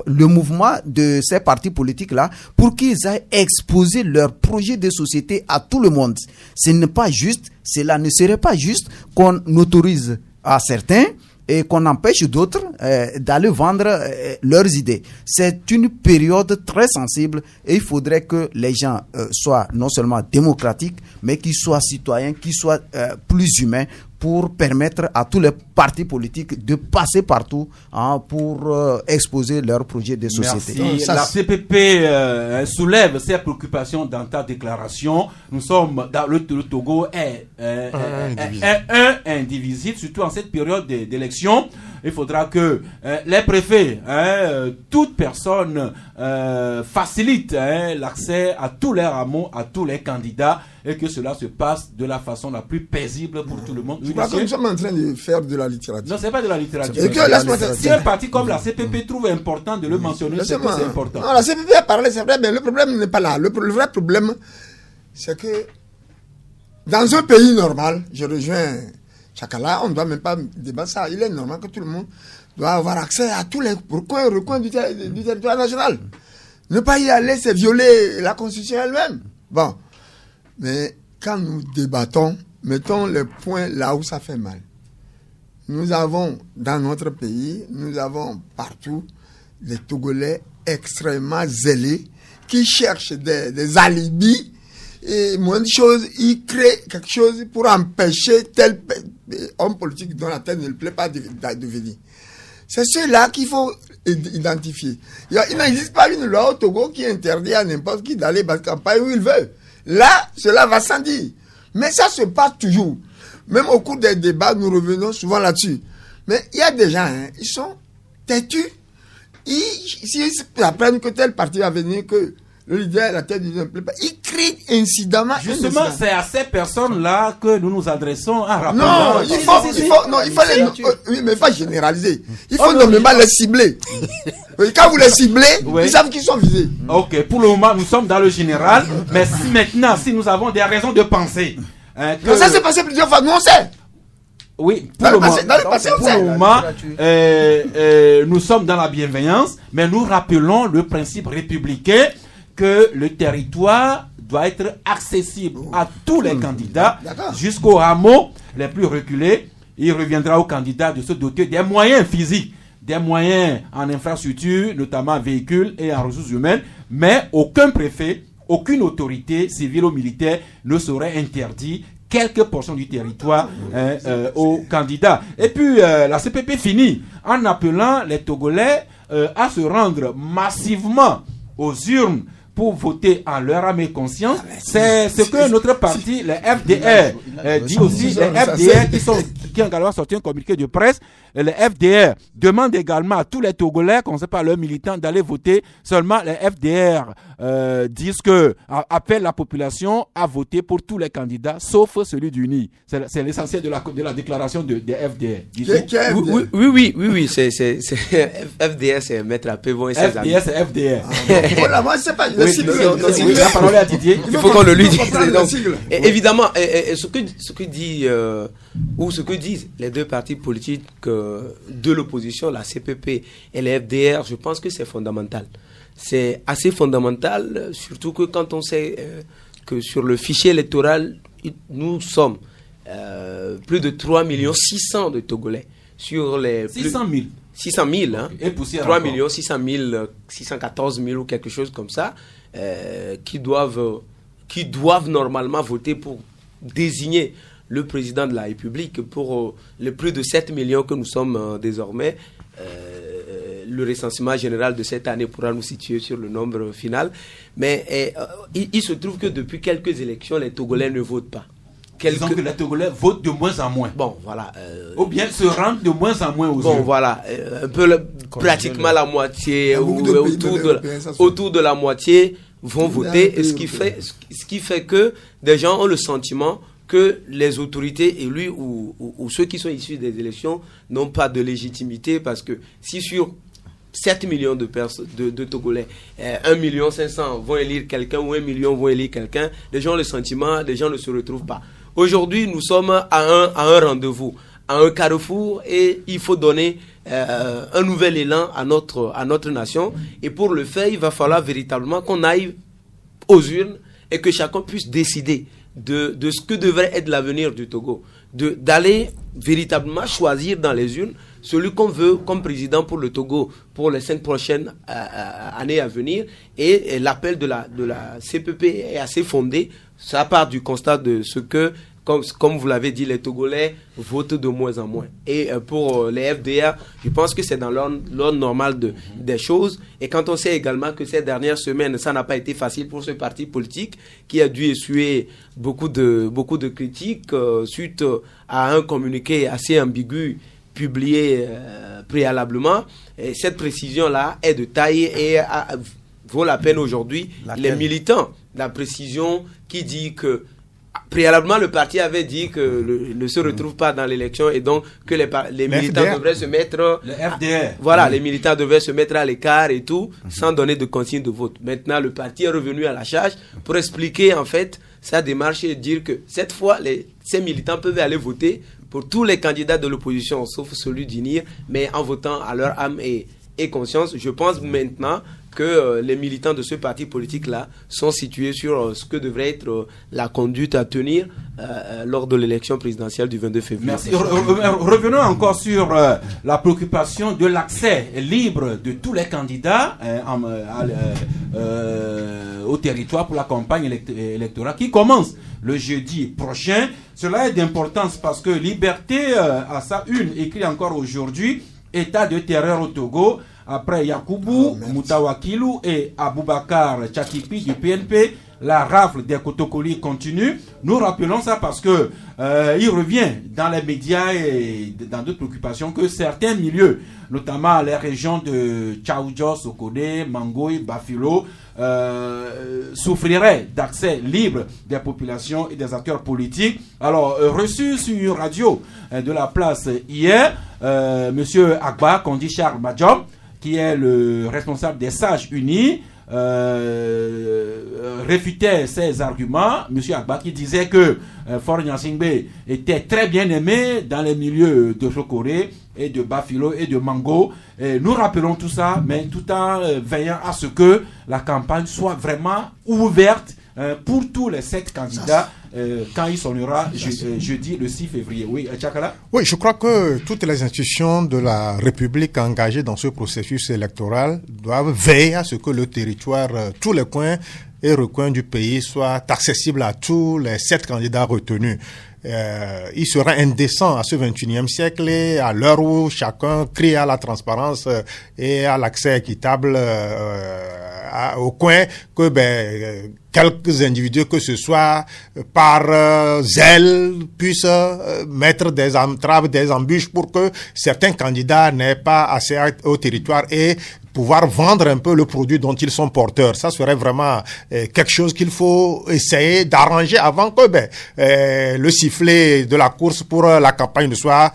le mouvement de ces partis politiques-là pour qu'ils aillent exposer leur projet de société à tout le monde. Ce n'est pas juste, cela ne serait pas juste qu'on autorise à certains et qu'on empêche d'autres d'aller vendre leurs idées. C'est une période très sensible et il faudrait que les gens soient non seulement démocratiques, mais qu'ils soient citoyens, qu'ils soient plus humains pour permettre à tous les partis politiques de passer partout pour exposer leurs projets de société. Merci. La CPP soulève ses préoccupations dans ta déclaration. Nous sommes dans le Togo est indivisible, surtout en cette période d'élection. Il faudra que les préfets, toute personne facilite l'accès à tous les hameaux, à tous les candidats, et que cela se passe de la façon la plus paisible pour tout le monde. Je crois que nous sommes en train de faire de la littérature. Non, c'est pas de la littérature. Si un parti comme la CPP trouve important de le mentionner, c'est que c'est important. Non, la CPP a parlé, c'est vrai, mais le problème n'est pas là. Le vrai problème, c'est que dans un pays normal, je rejoins Chakala, on ne doit même pas débattre ça. Il est normal que tout le monde doit avoir accès à tous les recoins du territoire national. Ne pas y aller, c'est violer la Constitution elle-même. Bon. Mais quand nous débattons, mettons les points là où ça fait mal. Nous avons dans notre pays, nous avons partout des Togolais extrêmement zélés qui cherchent des alibis et moins de choses, ils créent quelque chose pour empêcher tel homme politique dont la tête ne le plaît pas de venir. C'est ceux-là qu'il faut identifier. Il n'existe pas une loi au Togo qui interdit à n'importe qui d'aller battre campagne où il veut. Là, cela va sans dire. Mais ça se passe toujours. Même au cours des débats, nous revenons souvent là-dessus. Mais il y a des gens, ils sont têtus. S'ils apprennent que tel parti va venir, que le leader, la tête ne plaît pas, ils crient incidemment. Justement, c'est à ces personnes-là que nous nous adressons en rapport. Non, il faut pas généraliser. Il faut nommément les cibler. Quand vous les ciblez, ils savent qu'ils sont visés. Ok, pour le moment, nous sommes dans le général. Mais si nous avons des raisons de penser. Que ça s'est passé plusieurs fois, nous on sait. Oui, pour le moment, nous sommes dans la bienveillance, mais nous rappelons le principe républicain que le territoire doit être accessible à tous les candidats jusqu'aux hameaux les plus reculés. Il reviendra aux candidats de se doter des moyens physiques, des moyens en infrastructure, notamment véhicules et en ressources humaines, mais aucun préfet, aucune autorité civile ou militaire ne saurait interdire quelques portions du territoire aux candidats. Et puis, la CPP finit en appelant les Togolais à se rendre massivement aux urnes pour voter en leur âme et conscience. C'est ce que notre parti, les FDR, dit aussi. Les FDR qui ont également sorti un communiqué de presse le FDR demande également à tous les Togolais, qu'on ne sait pas leurs militants, d'aller voter. Seulement, les FDR disent que appellent la population à voter pour tous les candidats, sauf celui d'UNI. C'est l'essentiel de la déclaration des FDR. Oui, c'est FDR, c'est Maître Apevon et ses amis. FDR, c'est FDR. Voilà, moi, c'est pas le sigle. La parole est à Didier. Il faut qu'on le lui dise. Évidemment, ce que dit ou ce que disent les deux partis politiques de l'opposition, la CPP et les FDR, je pense que c'est fondamental. C'est assez fondamental, surtout que quand on sait que sur le fichier électoral, nous sommes plus de 3 600 000 de Togolais. Sur les 600 000. 600 000, hein. Et poussière 3 encore. 600 000, 614 000 ou quelque chose comme ça, qui doivent normalement voter pour désigner le président de la République. Pour les plus de 7 millions que nous sommes désormais, le recensement général de cette année pourra nous situer sur le nombre final. Mais il se trouve que depuis quelques élections, les Togolais ne votent pas. Disons que les Togolais votent de moins en moins. Bon, voilà. Ou bien se rendent de moins en moins aux Bon, urnes. Voilà. Un peu pratiquement la moitié, autour de la moitié vont voter. Et ce qui fait que des gens ont le sentiment que les autorités élues ou ceux qui sont issus des élections n'ont pas de légitimité, parce que si sur 7 millions de Togolais, 1,5 million vont élire quelqu'un ou 1 million vont élire quelqu'un, les gens ont le sentiment, les gens ne se retrouvent pas. Aujourd'hui, nous sommes à un rendez-vous, à un carrefour, et il faut donner un nouvel élan à notre nation. Et pour le faire, il va falloir véritablement qu'on aille aux urnes et que chacun puisse décider de ce que devrait être l'avenir du Togo, d'aller véritablement choisir dans les urnes celui qu'on veut comme président pour le Togo pour les 5 prochaines années à venir. Et l'appel de la CPP est assez fondé. Ça part du constat de ce que, comme vous l'avez dit, les Togolais votent de moins en moins. Et pour les FDR, je pense que c'est dans l'ordre normal des choses. Et quand on sait également que ces dernières semaines, ça n'a pas été facile pour ce parti politique qui a dû essuyer beaucoup de critiques suite à un communiqué assez ambigu publié préalablement. Et cette précision-là est de taille et vaut la peine aujourd'hui. Les militants, la précision qui dit que préalablement, le parti avait dit que ne se retrouve pas dans l'élection et donc que les militants devraient se mettre... Le FDR. Voilà, les militants devaient se mettre à l'écart et tout, sans donner de consigne de vote. Maintenant, le parti est revenu à la charge pour expliquer en fait sa démarche et dire que cette fois, ces militants peuvent aller voter pour tous les candidats de l'opposition, sauf celui d'UNIR, mais en votant à leur âme et conscience. Je pense maintenant que les militants de ce parti politique-là sont situés sur ce que devrait être la conduite à tenir lors de l'élection présidentielle du 22 février. Merci. Revenons encore sur la préoccupation de l'accès libre de tous les candidats au territoire pour la campagne électorale qui commence le jeudi prochain. Cela est d'importance parce que Liberté, à sa une, écrit encore aujourd'hui, état de terreur au Togo. Après Yakubu, Moutawakilu et Aboubakar Tchakipi du PNP, la rafle des Kotokoli continue. Nous rappelons ça parce que il revient dans les médias et dans d'autres préoccupations que certains milieux, notamment les régions de Tchaoudjo, Sokone, Mangoï, Bafilo, souffriraient d'accès libre des populations et des acteurs politiques. Alors, reçu sur une radio de la place hier, Monsieur Agba Kondi Charles Madjob, qui est le responsable des Sages Unis, réfutait ces arguments. Monsieur Agba qui disait que Faure Gnassingbé était très bien aimé dans les milieux de Sokoré et de Bafilo et de Mango. Et nous rappelons tout ça, mais tout en veillant à ce que la campagne soit vraiment ouverte pour tous les 7 candidats quand il sonnera jeudi le 6 février. Oui, Tchakala? Oui, je crois que toutes les institutions de la République engagées dans ce processus électoral doivent veiller à ce que le territoire, tous les coins et recoins du pays soient accessibles à tous les 7 candidats retenus. il serait indécent à ce 21e siècle et à l'heure où chacun crie à la transparence et à l'accès équitable au coin que quelques individus que ce soit par zèle puissent mettre des entraves, des embûches pour que certains candidats n'aient pas accès au territoire et pouvoir vendre un peu le produit dont ils sont porteurs. Ça serait vraiment quelque chose qu'il faut essayer d'arranger avant que le sifflet de la course pour la campagne ne soit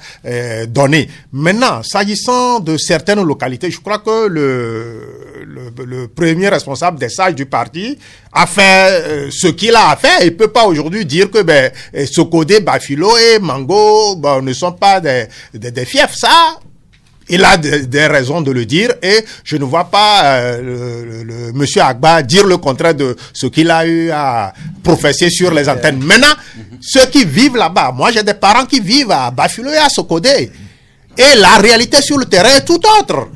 donné. Maintenant, s'agissant de certaines localités, je crois que le premier responsable des sages du parti a fait ce qu'il a à faire. Il peut pas aujourd'hui dire que Sokodé, Bafilo et Mango ne sont pas des fiefs. Ça, il a des raisons de le dire et je ne vois pas le monsieur Agba dire le contraire de ce qu'il a eu à professer sur les antennes. Maintenant, ceux qui vivent là-bas, moi j'ai des parents qui vivent à Bafilo et à Sokodé et la réalité sur le terrain est tout autre.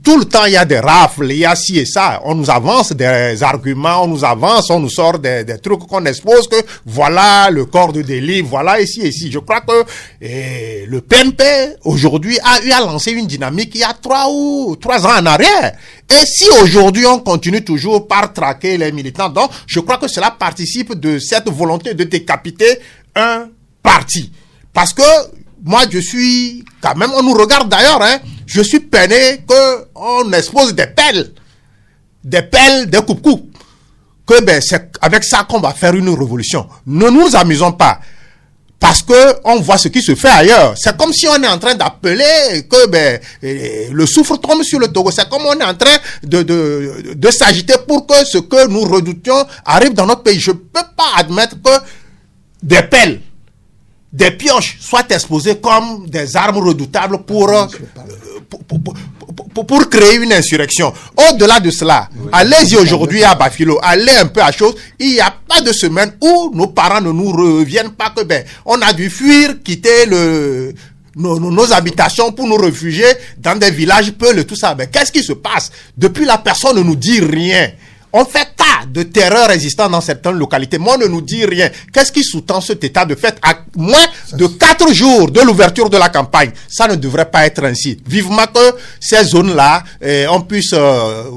Tout le temps, il y a des rafles, il y a ci et ça. On nous avance des arguments, on nous sort des trucs qu'on expose que voilà le corps de délit, voilà ici et ici. Je crois que le PNP, aujourd'hui, a eu à lancer une dynamique il y a 3 ans en arrière. Et si aujourd'hui, on continue toujours par traquer les militants, donc je crois que cela participe de cette volonté de décapiter un parti. Parce que moi, je suis, quand même, on nous regarde d'ailleurs, je suis peiné qu'on expose des pelles, des coupe-coupe. Que c'est avec ça qu'on va faire une révolution. Ne nous amusons pas. Parce que on voit ce qui se fait ailleurs. C'est comme si on est en train d'appeler que le soufre tombe sur le Togo. C'est comme on est en train de s'agiter pour que ce que nous redoutions arrive dans notre pays. Je peux pas admettre que des pelles, des pioches soient exposées comme des armes redoutables pour créer une insurrection. Au-delà de cela, allez-y aujourd'hui à Bafilo, allez un peu à chose. Il n'y a pas de semaine où nos parents ne nous reviennent pas que on a dû fuir, quitter nos habitations pour nous réfugier dans des villages peuls et tout ça. Qu'est-ce qui se passe? Depuis là, personne ne nous dit rien. On fait cas de terreur résistant dans certaines localités, mais on ne nous dit rien. Qu'est-ce qui sous-tend cet état de fait à moins de 4 jours de l'ouverture de la campagne? Ça ne devrait pas être ainsi. Vivement que ces zones-là, on puisse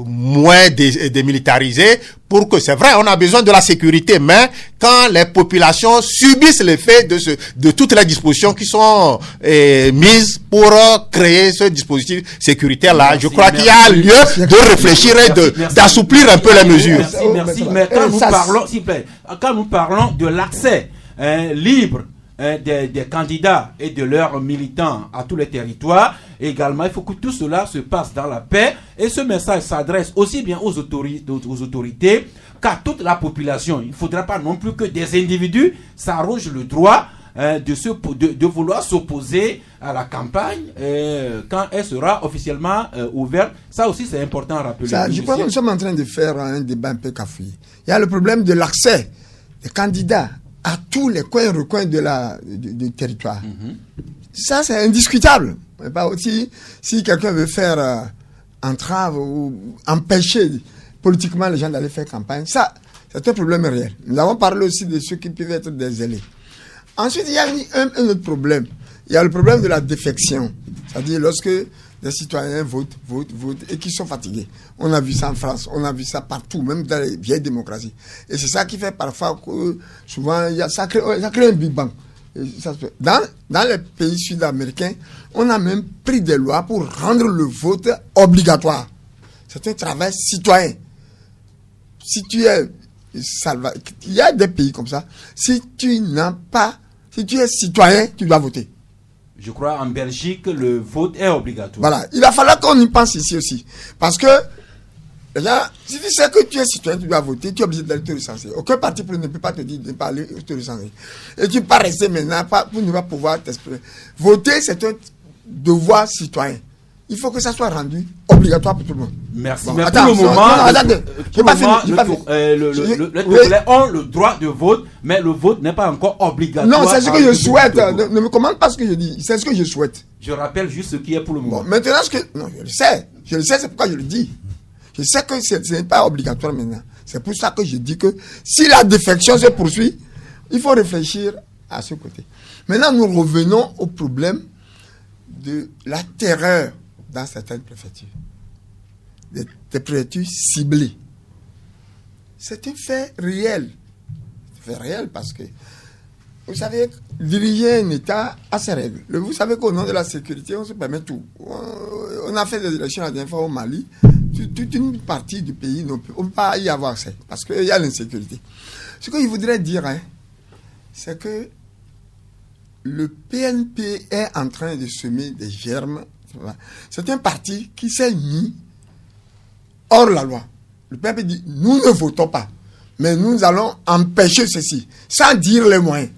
moins démilitariser pour que, c'est vrai, on a besoin de la sécurité, mais quand les populations subissent l'effet de toutes les dispositions qui sont mises pour créer ce dispositif sécuritaire-là, je crois qu'il y a lieu de réfléchir et d'assouplir un peu les mesures. Merci. Mais quand nous parlons de l'accès libre des candidats et de leurs militants à tous les territoires, également, il faut que tout cela se passe dans la paix. Et ce message s'adresse aussi bien aux autorités qu'à toute la population. Il ne faudra pas non plus que des individus s'arrogent le droit de vouloir s'opposer à la campagne quand elle sera officiellement ouverte. Ça aussi, c'est important à rappeler. Je crois que nous sommes en train de faire un débat un peu cafouillé. Il y a le problème de l'accès des candidats à tous les coins et recoins du territoire. Ça, c'est indiscutable. Pas aussi, si quelqu'un veut faire entrave ou empêcher politiquement les gens d'aller faire campagne, ça, c'est un problème réel. Nous avons parlé aussi de ceux qui peuvent être des zélés. Ensuite, il y a un autre problème. Il y a le problème de la défection. C'est-à-dire lorsque des citoyens votent et qui sont fatigués. On a vu ça en France, on a vu ça partout, même dans les vieilles démocraties. Et c'est ça qui fait parfois que souvent, ça crée un Big Bang. Dans les pays sud-américains, on a même pris des lois pour rendre le vote obligatoire. C'est un travail citoyen. Si tu es il y a des pays comme ça. Si tu es citoyen, tu dois voter. Je crois en Belgique, le vote est obligatoire. Voilà. Il va falloir qu'on y pense ici aussi. Parce que, déjà, si tu sais que tu es citoyen, tu dois voter, tu es obligé d'aller te recenser. Aucun parti ne peut pas te dire de ne pas aller te recenser. Et tu ne peux pas rester maintenant pour ne pas pouvoir t'exprimer. Voter, c'est un devoir citoyen. Il faut que ça soit rendu obligatoire pour tout le monde. Merci. Mais pour le moment, les Togolais ont le droit de vote, mais le vote n'est pas encore obligatoire. Non, c'est ce que je souhaite. Ne me commande pas ce que je dis. C'est ce que je souhaite. Je rappelle juste ce qui est pour le moment. Bon, maintenant, non, je le sais. Je le sais, c'est pourquoi je le dis. Je sais que ce n'est pas obligatoire maintenant. C'est pour ça que je dis que si la défection se poursuit, il faut réfléchir à ce côté. Maintenant, nous revenons au problème de la terreur dans certaines préfectures. Des préfectures ciblées. C'est un fait réel. C'est un fait réel parce que, vous savez, diriger un État a ses règles. Vous savez qu'au nom de la sécurité, on se permet tout. On a fait des élections la dernière fois au Mali. Toute une partie du pays, on ne peut pas y avoir ça parce qu'il y a l'insécurité. Ce qu'il voudrait dire, c'est que le PNP est en train de semer des germes. C'est un parti qui s'est mis hors la loi. Le PNP dit, nous ne votons pas, mais nous allons empêcher ceci, sans dire les moyens.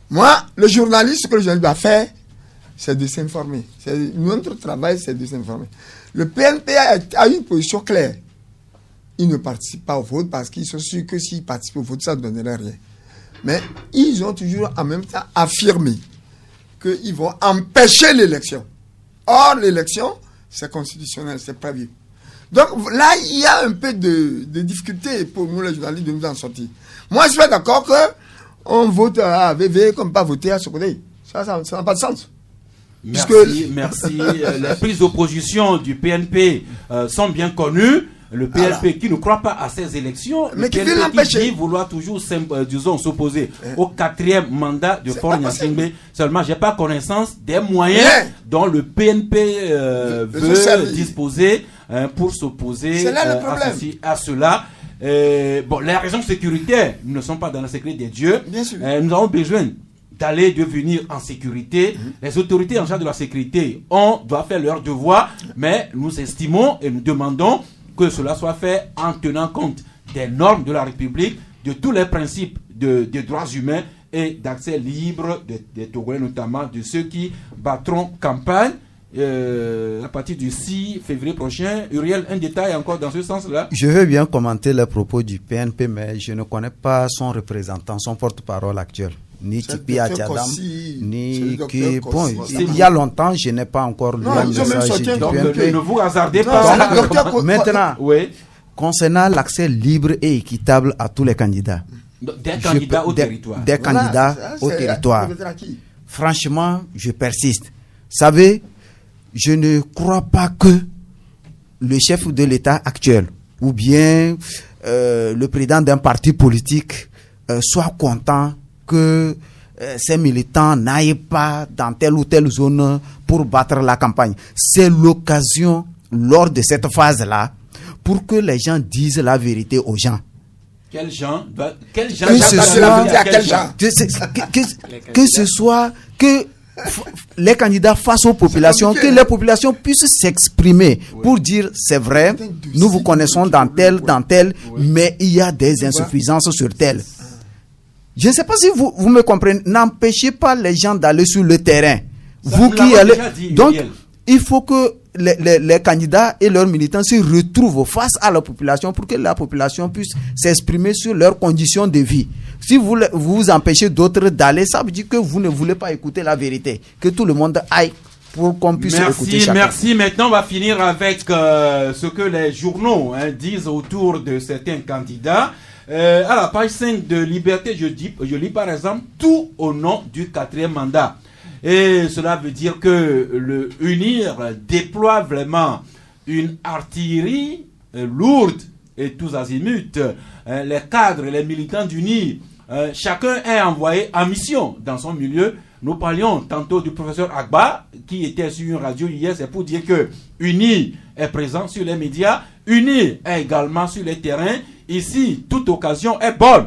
Moi, le journaliste, ce que le journaliste doit faire, c'est de s'informer. Notre travail, c'est de s'informer. Le PNP a une position claire. Ils ne participent pas au vote parce qu'ils sont sûrs que s'ils participent au vote, ça ne donnerait rien. Mais ils ont toujours en même temps affirmé qu'ils vont empêcher l'élection. Or, l'élection, c'est constitutionnel, c'est prévu. Donc là, il y a un peu de difficulté pour nous, les journalistes, de nous en sortir. Moi, je suis d'accord qu'on vote à VV comme pas voter à Sokodé. Ça n'a pas de sens. Merci. Les prises d'opposition du PNP sont bien connues. Le PNP qui ne croit pas à ces élections, mais le PNP qui dit vouloir toujours s'opposer au 4e mandat de Faure Gnassingbé. Seulement, j'ai pas connaissance des moyens dont le PNP veut disposer pour s'opposer à cela. Bon, les raisons sécuritaires ne sont pas dans le secret des dieux. Nous avons besoin d'aller devenir en sécurité. Les autorités en charge de la sécurité doivent faire leur devoir, mais nous estimons et nous demandons que cela soit fait en tenant compte des normes de la République, de tous les principes des droits humains et d'accès libre des Togolais, notamment de ceux qui battront campagne à partir du 6 février prochain. Uriel, un détail encore dans ce sens-là? Je veux bien commenter les propos du PNP, mais je ne connais pas son représentant, son porte-parole actuel. Ni Tipi Adjadam, ni qui... Bon, il y a longtemps, je n'ai pas encore lu le message du PNP. Ne vous hasardez pas. Maintenant, concernant l'accès libre et équitable à tous les candidats. Des candidats au territoire. Des candidats au territoire. Franchement, je persiste. Vous savez, je ne crois pas que le chef de l'État actuel ou bien le président d'un parti politique soit content que ces militants n'aillent pas dans telle ou telle zone pour battre la campagne. C'est l'occasion, lors de cette phase-là, pour que les gens disent la vérité aux gens. Quels gens? Que ce soit que les candidats face aux populations, que les populations puissent s'exprimer pour dire c'est vrai, nous vous connaissons dans tel, mais il y a des insuffisances sur tel. Je ne sais pas si vous me comprenez. N'empêchez pas les gens d'aller sur le terrain. Vous qui allez. Donc, il faut que les candidats et leurs militants se retrouvent face à la population pour que la population puisse s'exprimer sur leurs conditions de vie. Si vous empêchez d'autres d'aller, ça veut dire que vous ne voulez pas écouter la vérité. Que tout le monde aille pour qu'on puisse écouter chacun. Merci. Maintenant, on va finir avec ce que les journaux disent autour de certains candidats. À la page 5 de Liberté, je lis par exemple tout au nom du 4e mandat. Et cela veut dire que le UNIR déploie vraiment une artillerie lourde et tous azimuts. Les cadres, les militants d'UNIR, chacun est envoyé en mission dans son milieu. Nous parlions tantôt du professeur Agba qui était sur une radio hier, c'est pour dire que UNIR est présent sur les médias, UNIR est également sur les terrains. Ici, toute occasion est bonne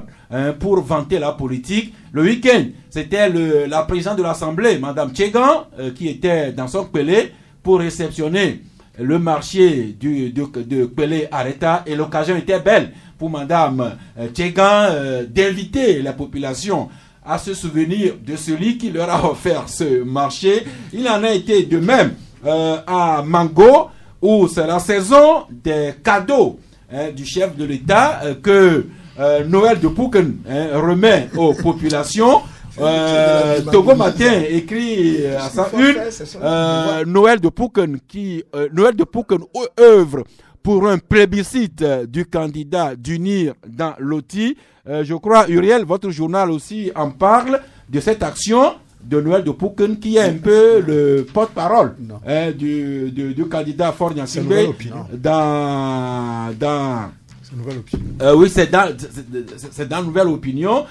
pour vanter la politique. Le week-end, c'était la présidente de l'Assemblée, Mme Tchegan, qui était dans son Kwele pour réceptionner le marché de Kwele Areta. Et l'occasion était belle pour Mme Tchegan d'inviter la population à se souvenir de celui qui leur a offert ce marché. Il en a été de même à Mango, où c'est la saison des cadeaux du chef de l'État que Noël de Pouken remet aux populations. Togo Matin écrit à sa une Noël de Pouken œuvre pour un plébiscite du candidat d'unir dans l'OTI. Je crois, Uriel, votre journal aussi en parle de cette action de Noël de Pouken qui est un peu le porte-parole du candidat Faure Gnassingbé dans Nouvelle Opinion. oui, c'est dans Nouvelle Opinion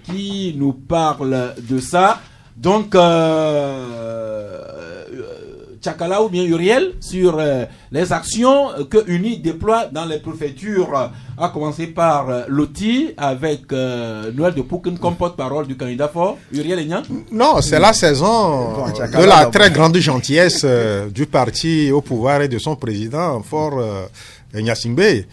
qui nous parle de ça. Donc, Tchakala ou bien Uriel sur les actions que UNI déploie dans les préfectures, à commencer par l'OTI avec Noël de Pouken comme porte-parole du candidat fort. Uriel Egnan? Non, c'est la saison de la très grande gentillesse du parti au pouvoir et de son président, Faure Gnassingbé.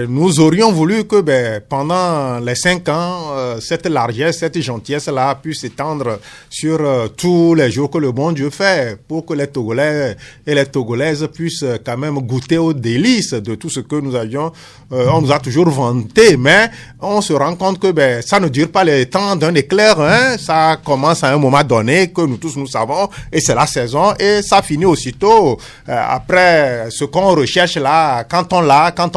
Nous aurions voulu que pendant les 5 ans, cette largesse, cette gentillesse-là puisse s'étendre sur tous les jours que le bon Dieu fait, pour que les Togolais et les Togolaises puissent quand même goûter aux délices de tout ce que nous avions. On nous a toujours vanté, mais on se rend compte que ça ne dure pas le temps d'un éclair. Ça commence à un moment donné que nous tous nous savons, et c'est la saison, et ça finit aussitôt. Après ce qu'on recherche là, quand on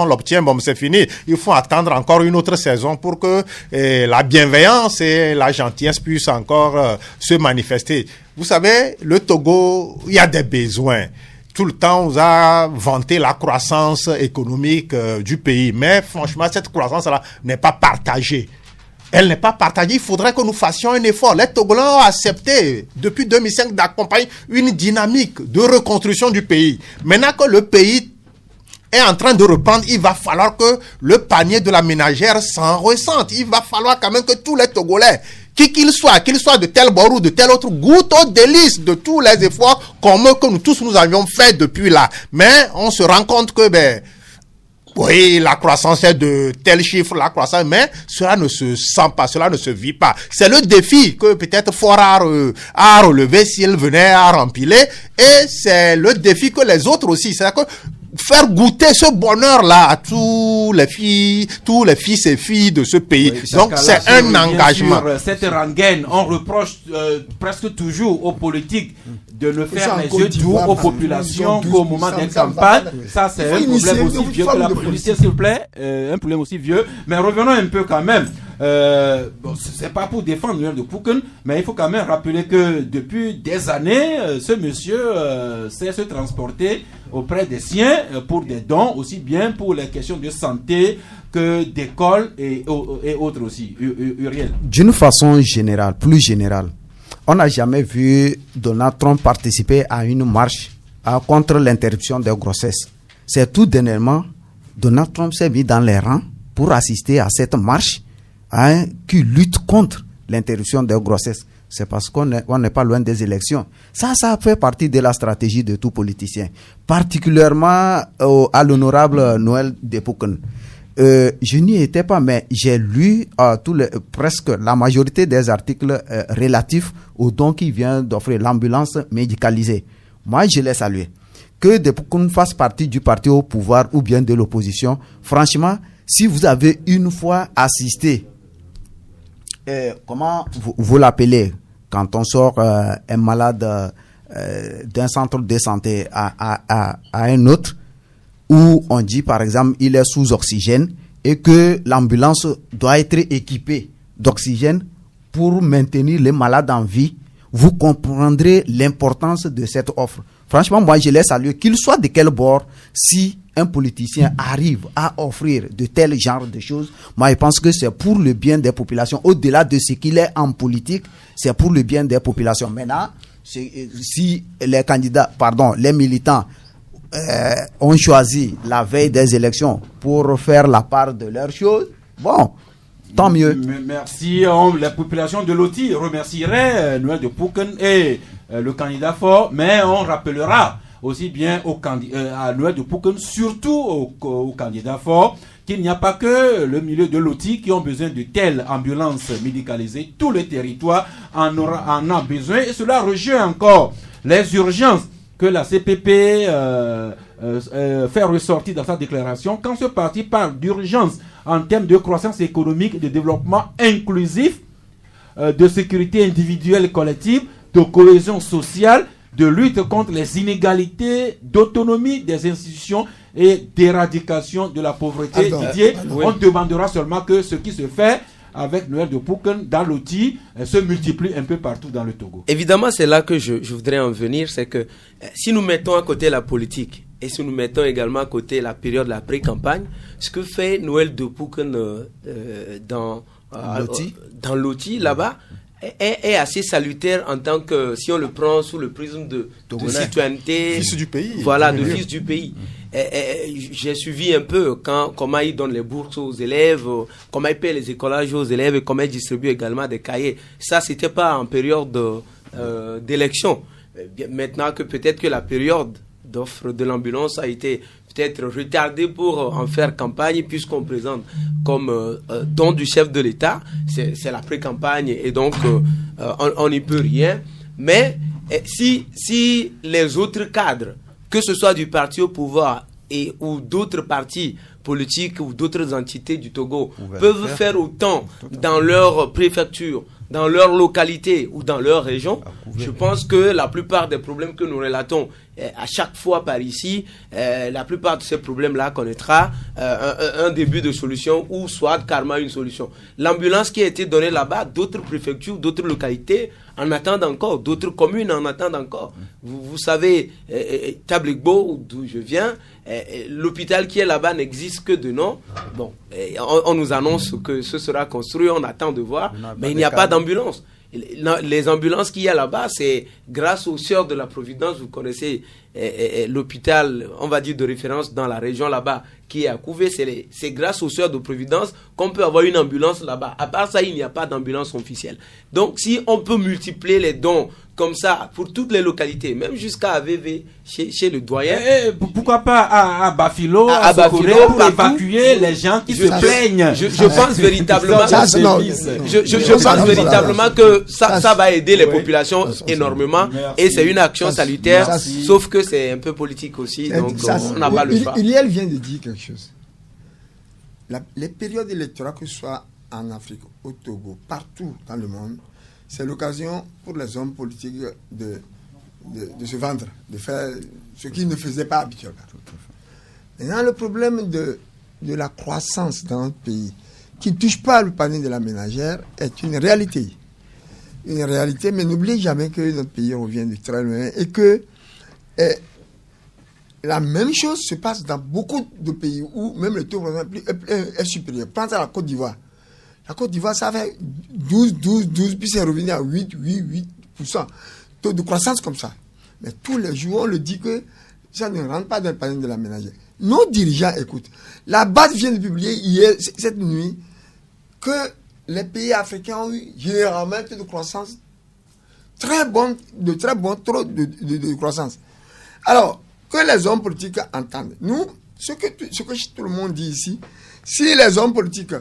l'obtient, c'est fini. Il faut attendre encore une autre saison pour que la bienveillance et la gentillesse puissent encore se manifester. Vous savez, le Togo, il y a des besoins. Tout le temps, on vous a vanté la croissance économique du pays. Mais franchement, cette croissance-là n'est pas partagée. Elle n'est pas partagée. Il faudrait que nous fassions un effort. Les Togolais ont accepté, depuis 2005, d'accompagner une dynamique de reconstruction du pays. Maintenant que le pays est en train de reprendre, il va falloir que le panier de la ménagère s'en ressente. Il va falloir quand même que tous les Togolais, qu'ils soient de tel bord ou de tel autre, goûtent aux délices de tous les efforts communs que nous tous nous avions fait depuis là. Mais on se rend compte que oui, la croissance est de tel chiffre, la croissance, mais cela ne se sent pas, cela ne se vit pas. C'est le défi que peut-être Faure a relevé s'il venait à rempiler, et c'est le défi que les autres aussi. C'est-à-dire que faire goûter ce bonheur-là à tous les fils et filles de ce pays. Oui, donc c'est un engagement. Sur cette rengaine, on reproche presque toujours aux politiques de ne faire les yeux doux aux populations qu'au moment des campagnes. Ça, c'est un problème aussi vieux que la politique, s'il vous plaît. Un problème aussi vieux. Mais revenons un peu quand même. C'est pas pour défendre Noël de Pouken, mais il faut quand même rappeler que depuis des années, ce monsieur sait se transporter auprès des siens pour des dons, aussi bien pour les questions de santé que d'école et autres aussi. Uriel. D'une façon générale, plus générale, on n'a jamais vu Donald Trump participer à une marche contre l'interruption des grossesses. C'est tout dernièrement, Donald Trump s'est mis dans les rangs pour assister à cette marche qui lutte contre l'interruption des grossesses. C'est parce qu'on n'est pas loin des élections. Ça fait partie de la stratégie de tout politicien, particulièrement à l'honorable Noël de Pouken. Je n'y étais pas, mais j'ai lu presque la majorité des articles relatifs au don qui vient d'offrir l'ambulance médicalisée. Moi, je l'ai salué. Que de Pouken fasse partie du parti au pouvoir ou bien de l'opposition, franchement, si vous avez une fois assisté, comment vous l'appelez, quand on sort un malade d'un centre de santé à un autre, où on dit par exemple il est sous oxygène et que l'ambulance doit être équipée d'oxygène pour maintenir les malades en vie, vous comprendrez l'importance de cette offre. Franchement, moi je les salue, qu'il soit de quel bord, si un politicien arrive à offrir de tels genres de choses, moi je pense que c'est pour le bien des populations. Au-delà de ce qu'il est en politique, c'est pour le bien des populations. Maintenant, si les candidats, les militants ont choisi la veille des élections pour faire la part de leurs choses, bon, tant mieux. Merci. La population de l'OTI remercierait Noël de Pouken et le candidat fort, mais on rappellera aussi bien à Noël de Pouken, surtout au candidat fort, qu'il n'y a pas que le milieu de l'OTI qui ont besoin de telles ambulances médicalisées. Tout le territoire en a besoin, et cela rejoint encore les urgences que la CPP fait ressortir dans sa déclaration. Quand ce parti parle d'urgence en termes de croissance économique, de développement inclusif, de sécurité individuelle et collective, de cohésion sociale, de lutte contre les inégalités, d'autonomie des institutions et d'éradication de la pauvreté. Didier, on demandera seulement que ce qui se fait avec Noël de Pouken dans l'outil se multiplie un peu partout dans le Togo. Évidemment, c'est là que je voudrais en venir, c'est que si nous mettons à côté la politique et si nous mettons également à côté la période de la pré-campagne, ce que fait Noël de Pouken dans l'outil là-bas est assez salutaire en tant que, si on le prend sous le prisme de citoyenneté, fils du pays. Voilà, de fils du pays. J'ai suivi un peu comment ils donnent les bourses aux élèves, comment ils paient les écolages aux élèves et comment ils distribuent également des cahiers. Ça, c'était pas en période d'élection. Maintenant que peut-être que la période d'offre de l'ambulance a été peut-être retardée pour en faire campagne, puisqu'on présente comme don du chef de l'État, c'est la pré-campagne et donc on n'y peut rien. Mais si les autres cadres, que ce soit du parti au pouvoir ou d'autres partis politiques ou d'autres entités du Togo, peuvent faire autant dans leur préfecture, dans leur localité ou dans leur région, je pense que la plupart des problèmes que nous relatons à chaque fois par ici, la plupart de ces problèmes-là connaîtra un début de solution ou soit carrément une solution. L'ambulance qui a été donnée là-bas, d'autres préfectures, d'autres localités en attendent encore, d'autres communes en attendent encore. Vous savez, Tabligbo, d'où je viens, l'hôpital qui est là-bas n'existe que de nom. Bon, on nous annonce que ce sera construit, on attend de voir, mais il n'y a pas d'ambulance. Les ambulances qu'il y a là-bas, c'est grâce aux Sœurs de la Providence. Vous connaissez l'hôpital, on va dire de référence dans la région là-bas, qui est à Couvé. C'est grâce aux Sœurs de Providence qu'on peut avoir une ambulance là-bas. À part ça, il n'y a pas d'ambulance officielle. Donc, si on peut multiplier les dons comme ça pour toutes les localités, même jusqu'à AVV, chez le doyen. Pourquoi pas à Bafilo, à Sokoré, pour évacuer les gens qui se plaignent. Je pense véritablement, je pense véritablement que ça va aider les populations énormément. Merci. Et c'est une action salutaire, sauf que c'est un peu politique aussi, donc on n'a pas le choix. Iliel vient de dire quelque chose. Les périodes électorales, que ce soit en Afrique, au Togo, partout dans le monde, c'est l'occasion pour les hommes politiques de se vendre, de faire ce qu'ils ne faisaient pas habituellement. Maintenant, le problème de la croissance dans notre pays, qui ne touche pas le panier de la ménagère, est une réalité. Une réalité, mais n'oubliez jamais que notre pays revient de très loin et que la même chose se passe dans beaucoup de pays où même le taux est supérieur. Pensez à la Côte d'Ivoire. La Côte d'Ivoire, ça fait 12, puis c'est revenu à 8%. Taux de croissance comme ça. Mais tous les jours, on le dit que ça ne rentre pas dans le panier de la ménagère. Nos dirigeants écoutent. La BAD vient de publier hier, cette nuit, que les pays africains ont eu généralement un taux de croissance très bon taux de croissance. Alors, que les hommes politiques entendent. Nous, ce que tout le monde dit ici, si les hommes politiques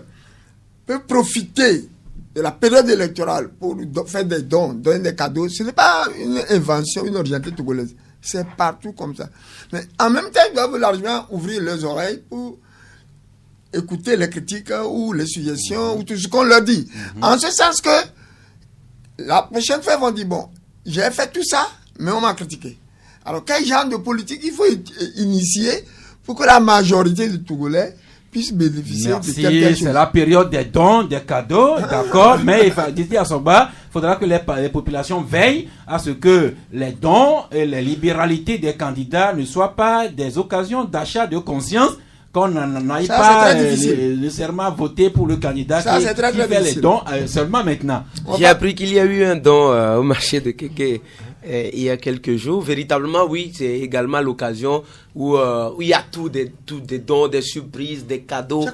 peuvent profiter de la période électorale pour faire des dons, donner des cadeaux, ce n'est pas une invention, une orientée togolaise. C'est partout comme ça. Mais en même temps, ils doivent largement ouvrir leurs oreilles pour écouter les critiques ou les suggestions ou tout ce qu'on leur dit. En ce sens que la prochaine fois, ils vont dire, bon, j'ai fait tout ça, mais on m'a critiqué. Alors, quel genre de politique il faut initier pour que la majorité des Togolais puissent bénéficier de quelque chose? C'est la période des dons, des cadeaux, d'accord, mais il faut dire à son bas, il faudra que les populations veillent à ce que les dons et les libéralités des candidats ne soient pas des occasions d'achat de conscience, qu'on n'aille pas nécessairement voter pour le candidat qui fait les dons seulement maintenant. J'ai appris qu'il y a eu un don au marché de Kéké il y a quelques jours. Véritablement, oui, c'est également l'occasion où il y a des dons, des surprises, des cadeaux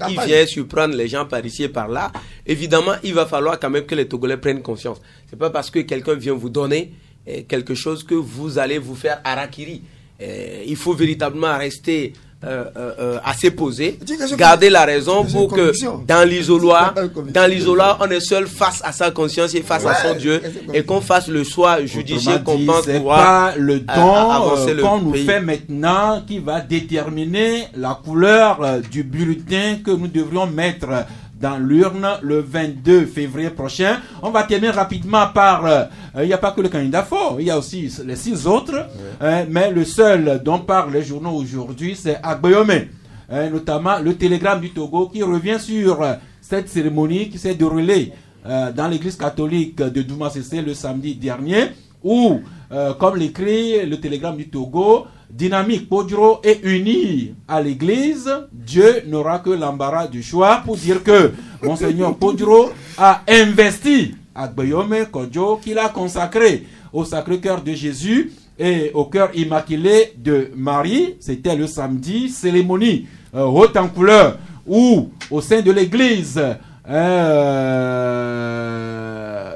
qui viennent surprendre les gens par ici et par là. Évidemment, il va falloir quand même que les Togolais prennent conscience. C'est pas parce que quelqu'un vient vous donner quelque chose que vous allez vous faire harakiri. Il faut véritablement rester assez posé, garder la raison pour que dans l'isoloir, on est seul face à sa conscience et face à son Dieu et qu'on fasse le choix judiciaire qu'on pense pouvoir pas le don qu'on nous fait maintenant qui va déterminer la couleur du bulletin que nous devrions mettre dans l'urne le 22 février prochain. On va terminer rapidement par... il n'y a pas que le candidat fort, il y a aussi les 6 autres. Mais le seul dont parlent les journaux aujourd'hui, c'est Agbayome. Notamment le télégramme du Togo qui revient sur cette cérémonie qui s'est déroulée dans l'église catholique de Doumassessé le samedi dernier, où, comme l'écrit le télégramme du Togo, Dynamique Podjoro est uni à l'église. Dieu n'aura que l'embarras du choix pour dire que Monseigneur Podjoro a investi Agbayome Kodjo, qu'il a consacré au Sacré-Cœur de Jésus et au cœur immaculé de Marie. C'était le samedi, cérémonie haute en couleur, où au sein de l'église,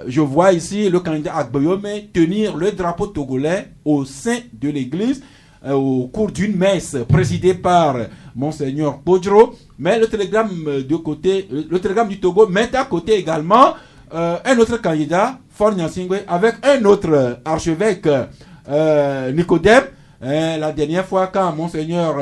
je vois ici le candidat Agbayome tenir le drapeau togolais au sein de l'église au cours d'une messe présidée par Monseigneur Podjoro. Mais le télégramme du Togo met à côté également un autre candidat, Faure Gnassingbé, avec un autre archevêque, Nicodème. La dernière fois, quand Monseigneur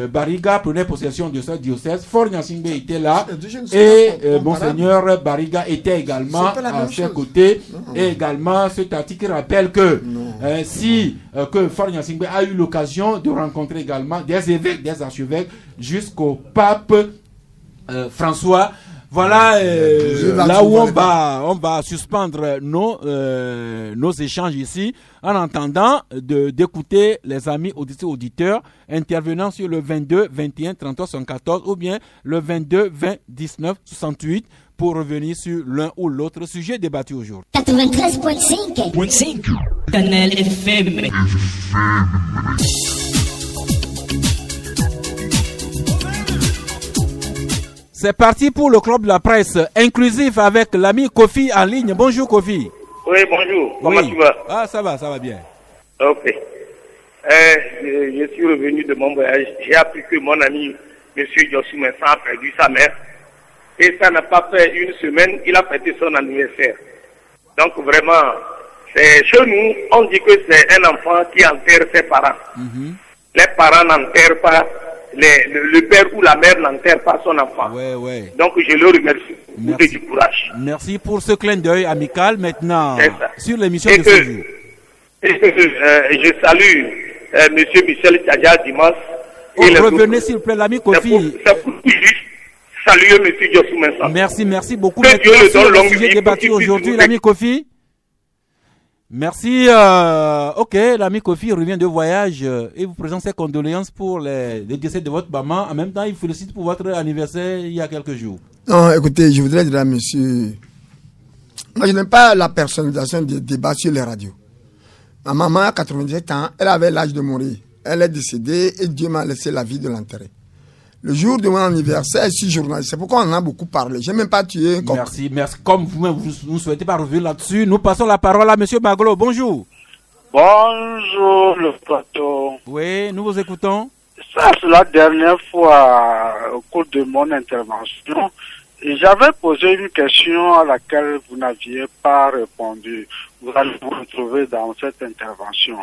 Bariga prenait possession de sa diocèse, Faure Gnassingbé était là et Monseigneur Bariga était également à ses côtés. Et également cet article rappelle que que Faure Gnassingbé a eu l'occasion de rencontrer également des évêques, des archevêques jusqu'au pape François. Voilà là où on va suspendre nos échanges ici en attendant d'écouter les amis auditeurs intervenant sur le 22 21 33 74 ou bien le 22 20 19 68 pour revenir sur l'un ou l'autre sujet débattu aujourd'hui. 93.5 Canal FM. C'est parti pour le club de la presse inclusif avec l'ami Kofi en ligne. Bonjour Kofi. Oui, bonjour. Comment tu vas? Ah, ça va bien. Ok. Je suis revenu de mon voyage. J'ai appris que mon ami, M. Jossou Vincent, a perdu sa mère. Et ça n'a pas fait une semaine, il a fêté son anniversaire. Donc vraiment, chez nous, on dit que c'est un enfant qui enterre ses parents. Les parents n'enterrent pas. Le père ou la mère n'enterre pas son enfant. Ouais. Donc je le remercie pour du courage. Merci pour ce clin d'œil amical. Maintenant, sur l'émission de ce jour. Je salue M. Michel Tchadja Dimas. Revenez s'il vous plaît, l'ami Kofi. C'est pour juste saluer M. Jossou Vincent. Merci beaucoup. Maintenant, sur le sujet débattu aujourd'hui, l'ami Kofi. Merci. Ok, l'ami Kofi revient de voyage et vous présente ses condoléances pour les décès de votre maman. En même temps, il félicite pour votre anniversaire il y a quelques jours. Non, écoutez, je voudrais dire à monsieur, moi je n'aime pas la personnalisation des débats sur les radios. Ma maman a 97 ans, elle avait l'âge de mourir. Elle est décédée et Dieu m'a laissé la vie de l'enterrer. Le jour de mon anniversaire, je suis journaliste. C'est pourquoi on en a beaucoup parlé. Je n'ai même pas tué. Merci. Comme vous ne souhaitez pas revenir là-dessus, nous passons la parole à M. Maglo. Bonjour. Bonjour, le plateau. Oui, nous vous écoutons. Ça, c'est la dernière fois au cours de mon intervention. Et j'avais posé une question à laquelle vous n'aviez pas répondu. Vous allez vous retrouver dans cette intervention.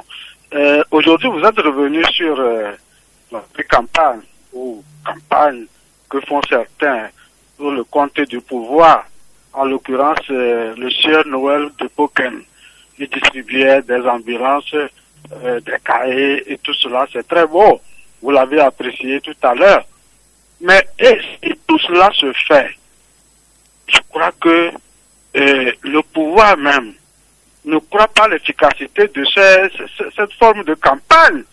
Aujourd'hui, vous êtes revenu sur la campagne ou campagne que font certains pour le compte du pouvoir, en l'occurrence le sieur Noël de Poken. Il distribuait des ambulances, des cahiers et tout cela, c'est très beau. Vous l'avez apprécié tout à l'heure. Mais si tout cela se fait, je crois que le pouvoir même ne croit pas l'efficacité de cette forme de campagne.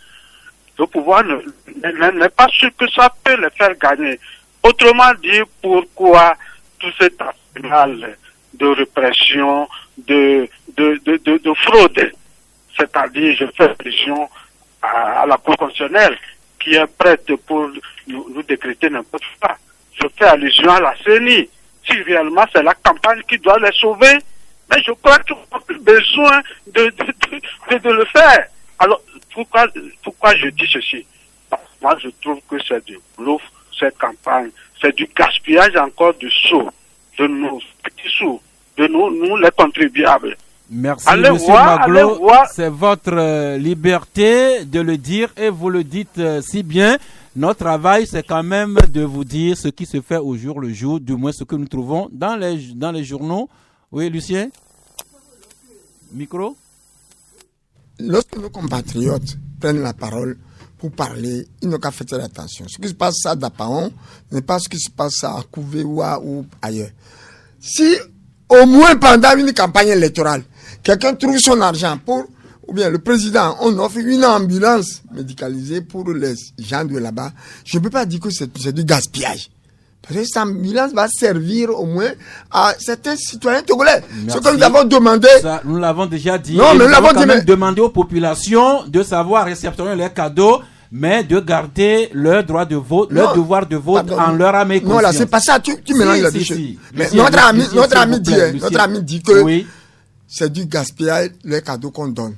Le pouvoir n'est pas sûr que ça peut les faire gagner. Autrement dit, pourquoi tout cet arsenal de répression, de fraude, c'est-à-dire je fais allusion à la Cour constitutionnelle qui est prête pour nous décréter n'importe quoi. Je fais allusion à la CENI. Si réellement c'est la campagne qui doit les sauver, mais je crois qu'on n'a plus besoin de le faire. Alors, pourquoi je dis ceci? Moi, je trouve que c'est du bluff, cette campagne. C'est du gaspillage encore de sous, de nos petits sous, de nous les contribuables. Merci, Monsieur Maglo. C'est votre liberté de le dire et vous le dites si bien. Notre travail, c'est quand même de vous dire ce qui se fait au jour le jour, du moins ce que nous trouvons dans les journaux. Oui, Lucien? Micro? Lorsque nos compatriotes prennent la parole pour parler, ils n'ont qu'à faire très attention. Ce qui se passe à Dapaon n'est pas ce qui se passe à Kouveoua ou ailleurs. Si, au moins pendant une campagne électorale, quelqu'un trouve son argent ou bien le président, on offre une ambulance médicalisée pour les gens de là-bas, je ne peux pas dire que c'est du gaspillage. Parce que cette ambulance va servir au moins à certains citoyens togolais. Merci. Ce que nous avons demandé. Ça, nous l'avons déjà dit. Non, mais nous l'avons demandé aux populations de savoir réceptionner leurs cadeaux, mais de garder leur droit de vote, leur devoir de vote en leur âme et conscience. Non, là, c'est pas ça. Tu mélanges les deux choses. Mais notre ami dit que c'est du gaspillage, les cadeaux qu'on donne.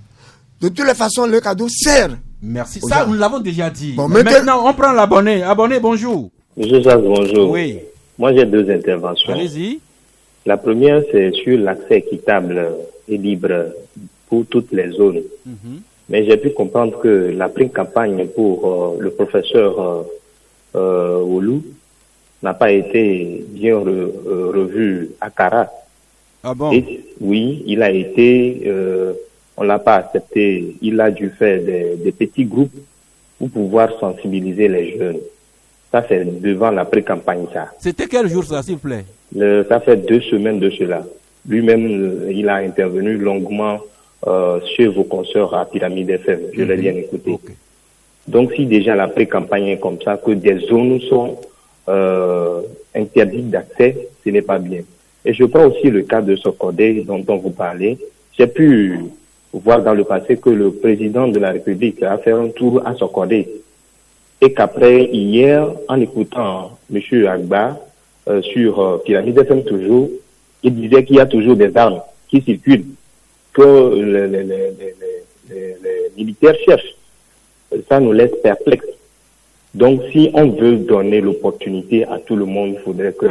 De toutes les façons, le cadeau sert. Merci. Ça, nous l'avons déjà dit. Bon, maintenant, on prend l'abonné. Abonné, bonjour. Monsieur Jacques, bonjour. Oui. Moi, j'ai deux interventions. Allez-y. La première, c'est sur l'accès équitable et libre pour toutes les zones. Mais j'ai pu comprendre que la pré-campagne pour le professeur Oulou n'a pas été bien revue à Kara. Ah bon? Oui, il a été... on l'a pas accepté. Il a dû faire des petits groupes pour pouvoir sensibiliser les jeunes. Ça, c'est devant la pré-campagne, ça. C'était quel jour, ça, s'il vous plaît? Ça fait 2 semaines de cela. Lui-même, il a intervenu longuement chez vos consoeurs à Pyramide FM. Je l'ai bien écouté. Okay. Donc, si déjà la pré-campagne est comme ça, que des zones sont interdites d'accès, ce n'est pas bien. Et je prends aussi le cas de Sokodé dont vous parlez. J'ai pu voir dans le passé que le président de la République a fait un tour à Sokodé. Et qu'après, hier, en écoutant M. Agba sur Pyramide FM toujours, il disait qu'il y a toujours des armes qui circulent, que les militaires cherchent. Ça nous laisse perplexes. Donc, si on veut donner l'opportunité à tout le monde, il faudrait que,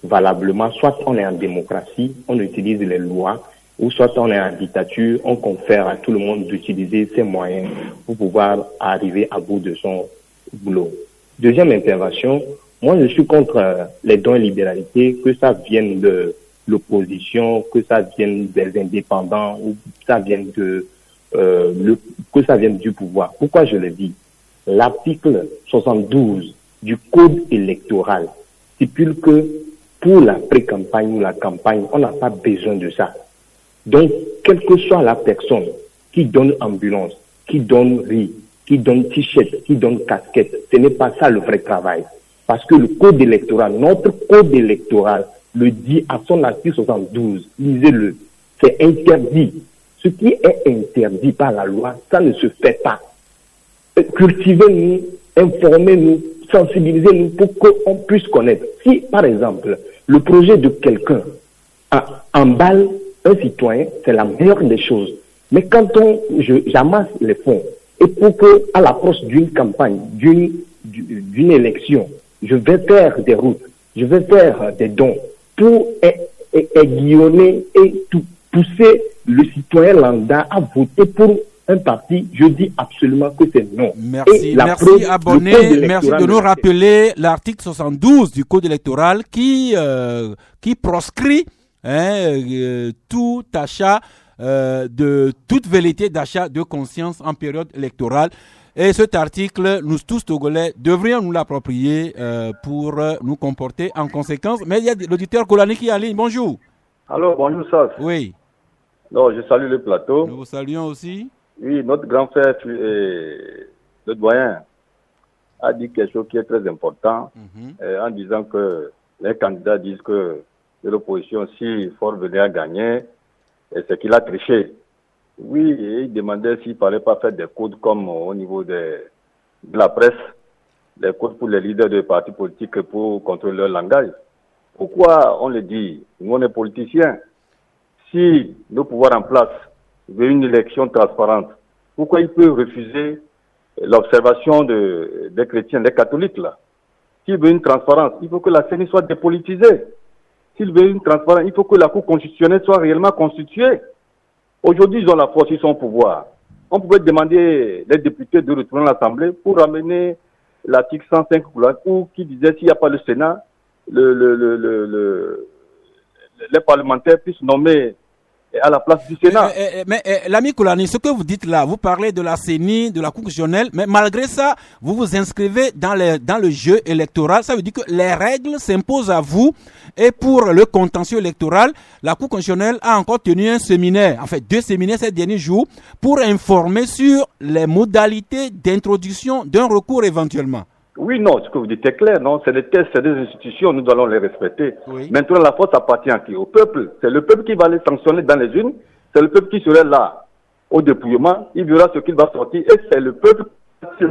valablement, soit on est en démocratie, on utilise les lois, ou soit on est en dictature, on confère à tout le monde d'utiliser ses moyens pour pouvoir arriver à bout de son boulot. Deuxième intervention, moi je suis contre les dons et libéralités, que ça vienne de l'opposition, que ça vienne des indépendants ou ça vienne que ça vienne du pouvoir. Pourquoi je le dis? L'article 72 du Code électoral stipule que pour la pré-campagne ou la campagne, on n'a pas besoin de ça. Donc, quelle que soit la personne qui donne ambulance, qui donne riz, qui donne t-shirt, qui donne casquette, ce n'est pas ça le vrai travail. Parce que le code électoral, notre code électoral, le dit à son article 72, lisez-le, c'est interdit. Ce qui est interdit par la loi, ça ne se fait pas. Cultivez-nous, informez-nous, sensibilisez-nous pour qu'on puisse connaître. Si, par exemple, le projet de quelqu'un emballe un citoyen, c'est la meilleure des choses. Mais quand j'amasse les fonds, et pour que, à l'approche d'une campagne, d'une élection, je vais faire des routes, je vais faire des dons pour aiguillonner et pousser le citoyen lambda à voter pour un parti, je dis absolument que c'est non. Merci, abonné. Merci de nous rappeler l'article 72 du Code électoral qui proscrit tout achat de toute velléité d'achat de conscience en période électorale. Et cet article, nous tous Togolais devrions nous l'approprier pour nous comporter en conséquence. Mais il y a l'auditeur Kolani qui est en ligne. Bonjour. Alors, bonjour Saf. Oui. Non, je salue le plateau. Nous vous saluons aussi. Oui, notre grand frère, le doyen, a dit quelque chose qui est très important en disant que les candidats disent que l'opposition, si Ford venait à gagner, c'est qu'il a triché. Oui, et il demandait s'il ne fallait pas faire des codes comme au niveau de la presse, des codes pour les leaders de partis politiques pour contrôler leur langage. Pourquoi on le dit? Nous, on est politiciens. Si nos pouvoirs en place veulent une élection transparente, pourquoi il peut refuser l'observation des chrétiens, des catholiques là? S'il veut une transparence, il faut que la CENI soit dépolitisée. S'il veut une transparence, il faut que la Cour constitutionnelle soit réellement constituée. Aujourd'hui, ils ont la force, ils sont au pouvoir. On pouvait demander les députés de retourner à l'Assemblée pour ramener l'article 105 ou qui disait s'il n'y a pas le Sénat, les parlementaires puissent nommer à la place du Sénat. Mais l'ami Koulani, ce que vous dites là, vous parlez de la CENI, de la Cour constitutionnelle, mais malgré ça, vous vous inscrivez dans le jeu électoral. Ça veut dire que les règles s'imposent à vous. Et pour le contentieux électoral, la Cour constitutionnelle a encore tenu un séminaire, en fait 2 séminaires ces derniers jours, pour informer sur les modalités d'introduction d'un recours éventuellement. Oui, non, ce que vous dites est clair, non, c'est des tests, c'est des institutions, nous allons les respecter. Oui. Maintenant, la force appartient à qui? Au peuple. C'est le peuple qui va les sanctionner dans les urnes, c'est le peuple qui serait là au dépouillement, il verra ce qu'il va sortir, et c'est le peuple qui...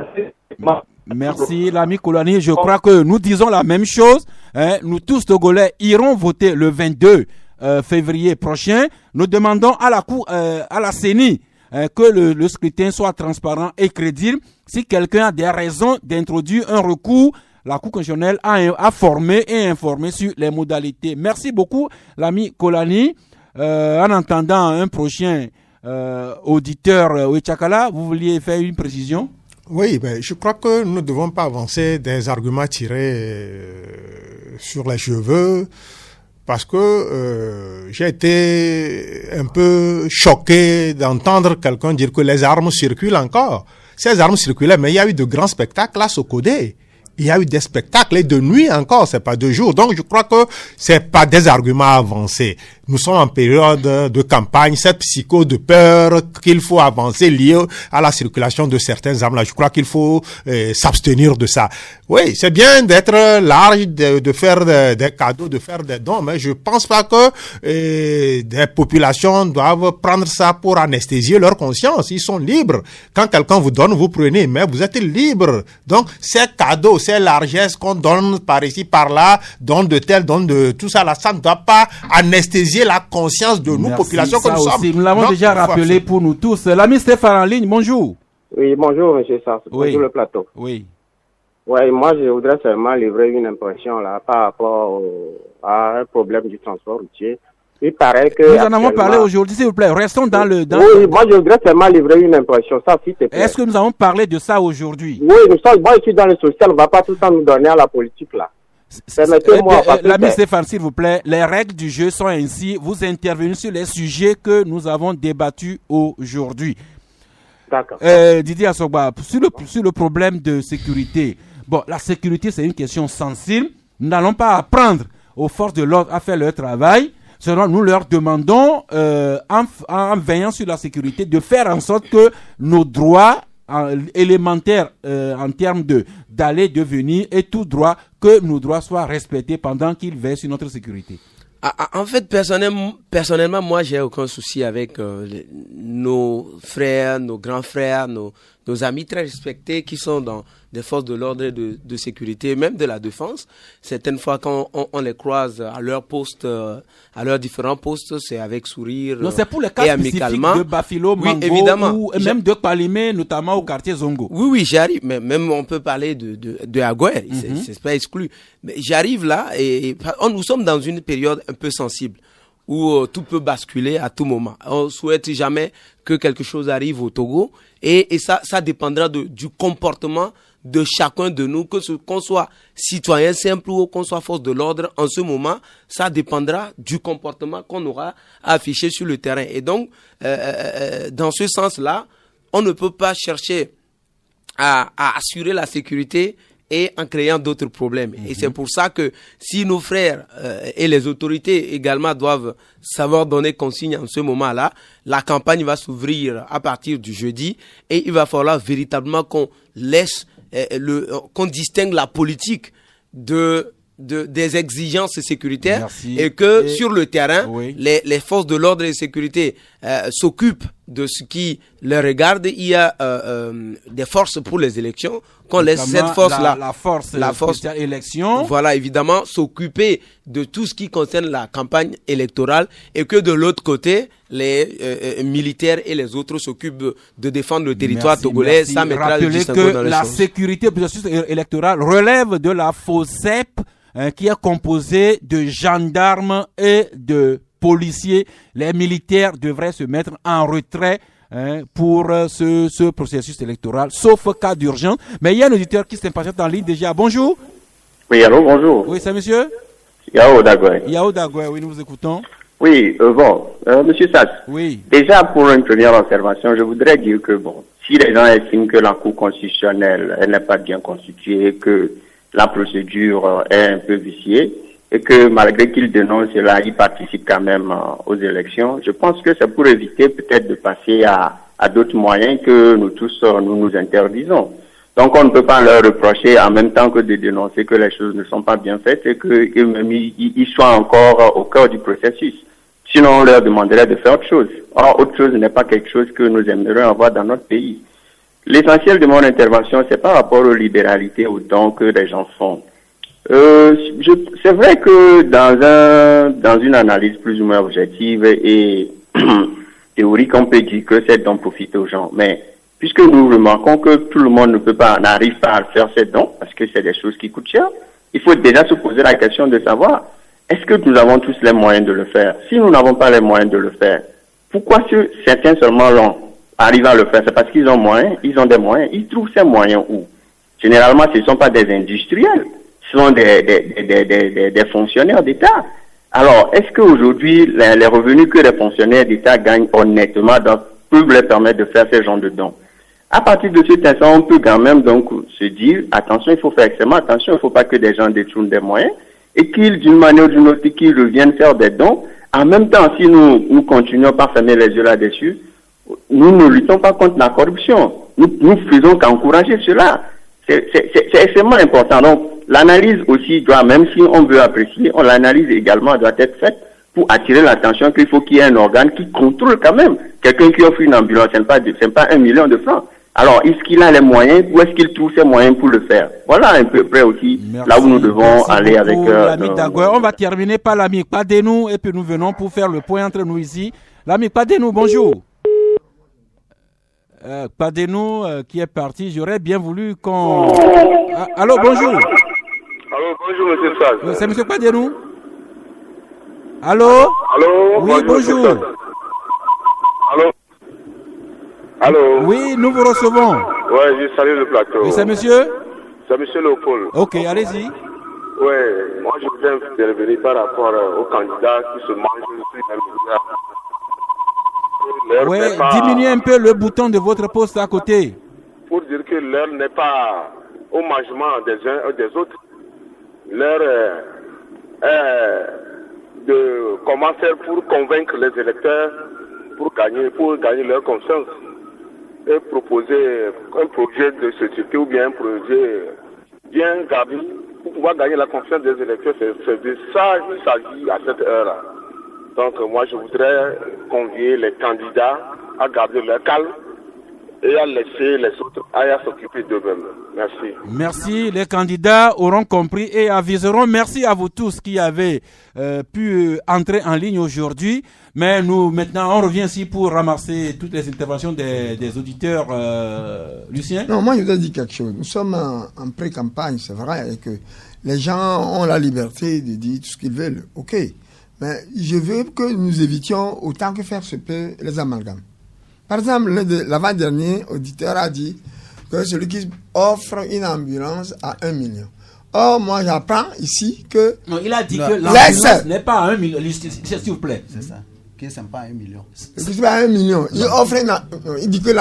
Merci l'ami Koulani, je crois que nous disons la même chose, hein. Nous tous Togolais irons voter le 22 février prochain. Nous demandons à la CENI que le scrutin soit transparent et crédible. Si quelqu'un a des raisons d'introduire un recours, la Cour constitutionnelle a formé et informé sur les modalités. Merci beaucoup l'ami Koulani. En attendant un prochain auditeur Ouechakala, vous vouliez faire une précision? Oui, je crois que nous ne devons pas avancer des arguments tirés sur les cheveux parce que j'ai été un peu choqué d'entendre quelqu'un dire que les armes circulent encore. Ces armes circulaient, mais il y a eu de grands spectacles à Sokodé. Il y a eu des spectacles et de nuit encore, c'est pas de jour. Donc je crois que c'est pas des arguments avancés. Nous sommes en période de campagne, cette psycho de peur qu'il faut avancer liée à la circulation de certaines armes là. Je crois qu'il faut s'abstenir de ça. Oui, c'est bien d'être large, de faire des cadeaux, de faire des dons, mais je pense pas que des populations doivent prendre ça pour anesthésier leur conscience. Ils sont libres. Quand quelqu'un vous donne, vous prenez, mais vous êtes libre. Donc ces cadeaux, ces largesses qu'on donne par ici, par là, don de tel, don de tout ça là, ça ne doit pas anesthésier la conscience de nous, population que nous sommes. Nous l'avons déjà rappelé pour nous tous. L'ami Stéphane en ligne, bonjour. Oui, bonjour, monsieur Sass. Oui. Bonjour le plateau. Oui. Ouais, moi, je voudrais seulement livrer une impression là par rapport à un problème du transport routier. Il paraît que. Nous en avons parlé aujourd'hui, s'il vous plaît. Restons dans le. Oui, moi, je voudrais seulement livrer une impression. Ça, s'il te plaît. Est-ce que nous avons parlé de ça aujourd'hui? Oui, moi, je suis dans le social. On ne va pas tout le temps nous donner à la politique là. L'ami Stéphane, s'il vous plaît, les règles du jeu sont ainsi. Vous intervenez sur les sujets que nous avons débattus aujourd'hui. D'accord. Didier Assogba, sur le problème de sécurité. Bon, la sécurité, c'est une question sensible. Nous n'allons pas apprendre aux forces de l'ordre à faire leur travail. Seulement, nous leur demandons, en veillant sur la sécurité, de faire en sorte que nos droits élémentaires en termes d'aller, de venir et tout droit, que nos droits soient respectés pendant qu'ils veillent sur notre sécurité. En fait, personnellement, moi, j'ai aucun souci avec nos frères, nos grands frères, nos amis très respectés qui sont dans des forces de l'ordre et de sécurité, même de la défense. Certaines fois, quand on les croise à leur poste, à leurs différents postes, c'est avec sourire non, c'est pour les cas et amicalement. De Bafilo, Mango, oui, évidemment. Ou même de Palimé, notamment au quartier Zongo. Oui, j'arrive. Mais même on peut parler de Aguer, c'est pas exclu. Mais j'arrive là et nous sommes dans une période un peu sensible où tout peut basculer à tout moment. On souhaite jamais que quelque chose arrive au Togo et ça dépendra du comportement de chacun de nous, qu'on soit citoyen simple ou qu'on soit force de l'ordre. En ce moment, ça dépendra du comportement qu'on aura à afficher sur le terrain. Et donc, dans ce sens-là, on ne peut pas chercher à assurer la sécurité et en créant d'autres problèmes. Et c'est pour ça que si nos frères et les autorités également doivent savoir donner consigne en ce moment-là, la campagne va s'ouvrir à partir du jeudi et il va falloir véritablement qu'on laisse qu'on distingue la politique des exigences sécuritaires. Merci. Et que sur le terrain, les forces de l'ordre et de sécurité s'occupent de ce qui les regarde. Il y a des forces pour les élections, qu'on laisse cette force-là, la force élection. Voilà, évidemment, s'occuper de tout ce qui concerne la campagne électorale et que de l'autre côté, les militaires et les autres s'occupent de défendre le territoire togolais. Ça mettra le distinguo dans les la choses. sécurité du processus électoral relève de la FOSEP qui est composée de gendarmes et de policiers, les militaires devraient se mettre en retrait pour ce processus électoral, sauf cas d'urgence. Mais il y a un auditeur qui s'impatiente en ligne déjà. Bonjour. Oui, allô, bonjour. Oui, c'est monsieur Yao Dagoué. Yao Dagoué, oui, nous vous écoutons. Oui, monsieur Sass. Oui. Déjà, pour une première observation, je voudrais dire que, si les gens estiment que la Cour constitutionnelle, elle n'est pas bien constituée, que la procédure est un peu viciée, et que malgré qu'ils dénoncent cela, ils participent quand même aux élections, je pense que c'est pour éviter peut-être de passer à d'autres moyens que nous tous, nous interdisons. Donc on ne peut pas leur reprocher en même temps que de dénoncer que les choses ne sont pas bien faites et qu'eux-mêmes ils soient encore au cœur du processus. Sinon on leur demanderait de faire autre chose. Or autre chose n'est pas quelque chose que nous aimerions avoir dans notre pays. L'essentiel de mon intervention, c'est par rapport aux libéralités, aux dons que les gens font. C'est vrai que dans une analyse plus ou moins objective et théorique, on peut dire que ces dons profitent aux gens. Mais puisque nous remarquons que tout le monde n'arrive pas à faire ces dons, parce que c'est des choses qui coûtent cher, il faut déjà se poser la question de savoir, est-ce que nous avons tous les moyens de le faire? Si nous n'avons pas les moyens de le faire, pourquoi certains seulement arrivent à le faire? C'est parce qu'ils ont moyens, ils ont des moyens. Ils trouvent ces moyens où? Généralement, ce ne sont pas des industriels, ce sont des fonctionnaires d'État. Alors, est-ce qu'aujourd'hui, les revenus que les fonctionnaires d'État gagnent honnêtement peuvent leur permettre de faire ce genre de dons? À partir de cet instant, on peut quand même donc se dire, attention, il faut faire extrêmement attention, il ne faut pas que des gens détournent des moyens et qu'ils, d'une manière ou d'une autre, qu'ils reviennent faire des dons. En même temps, si nous continuons par fermer les yeux là-dessus, nous ne luttons pas contre la corruption. Nous faisons qu'encourager cela. C'est extrêmement important. Donc, l'analyse aussi doit, même si on veut apprécier, l'analyse également doit être faite pour attirer l'attention qu'il faut qu'il y ait un organe qui contrôle quand même. Quelqu'un qui offre une ambulance, ce n'est pas 1 million de francs. Alors, est-ce qu'il a les moyens ou est-ce qu'il trouve ses moyens pour le faire? Voilà un peu près aussi là où nous devons aller avec... l'ami Dagoué. On va terminer par l'ami Kpadenou et puis nous venons pour faire le point entre nous ici. L'ami Kpadenou, bonjour. Kpadenou qui est parti, j'aurais bien voulu qu'on... allô, bonjour. Allô, bonjour, monsieur Saz. C'est monsieur Kpadenou? Allô? Allô? Oui, bonjour. Allô? Allô? Oui, nous vous recevons. Ouais, je salue le plateau. Oui, c'est monsieur? C'est monsieur Léopold. Ok, allez-y. Ouais, moi je voudrais intervenir par rapport aux candidats qui se mangent le oui, diminuez un peu le bouton de votre poste à côté. Pour dire que l'heure n'est pas au mangement des uns et des autres. L'heure est de comment faire pour convaincre les électeurs pour gagner leur confiance et proposer un projet de société ou bien un projet bien garni pour pouvoir gagner la confiance des électeurs. C'est de ça qu'il s'agit à cette heure-là. Donc moi je voudrais convier les candidats à garder leur calme et à laisser les autres à s'occuper d'eux-mêmes. Merci. Merci. Les candidats auront compris et aviseront. Merci à vous tous qui avez pu entrer en ligne aujourd'hui. Mais nous, maintenant, on revient ici pour ramasser toutes les interventions des auditeurs. Lucien? Non, moi, je voudrais dire quelque chose. Nous sommes en pré-campagne, c'est vrai, et que les gens ont la liberté de dire tout ce qu'ils veulent. OK. Mais je veux que nous évitions autant que faire se peut les amalgames. Par exemple, l'avant-dernier auditeur a dit que celui qui offre une ambulance à 1 million. Or, moi, j'apprends ici que... Non, il a dit que l'ambulance n'est pas à 1 million. S'il vous plaît. C'est ça. Que ce n'est pas 1 million. C'est pas 1 million. Il dit que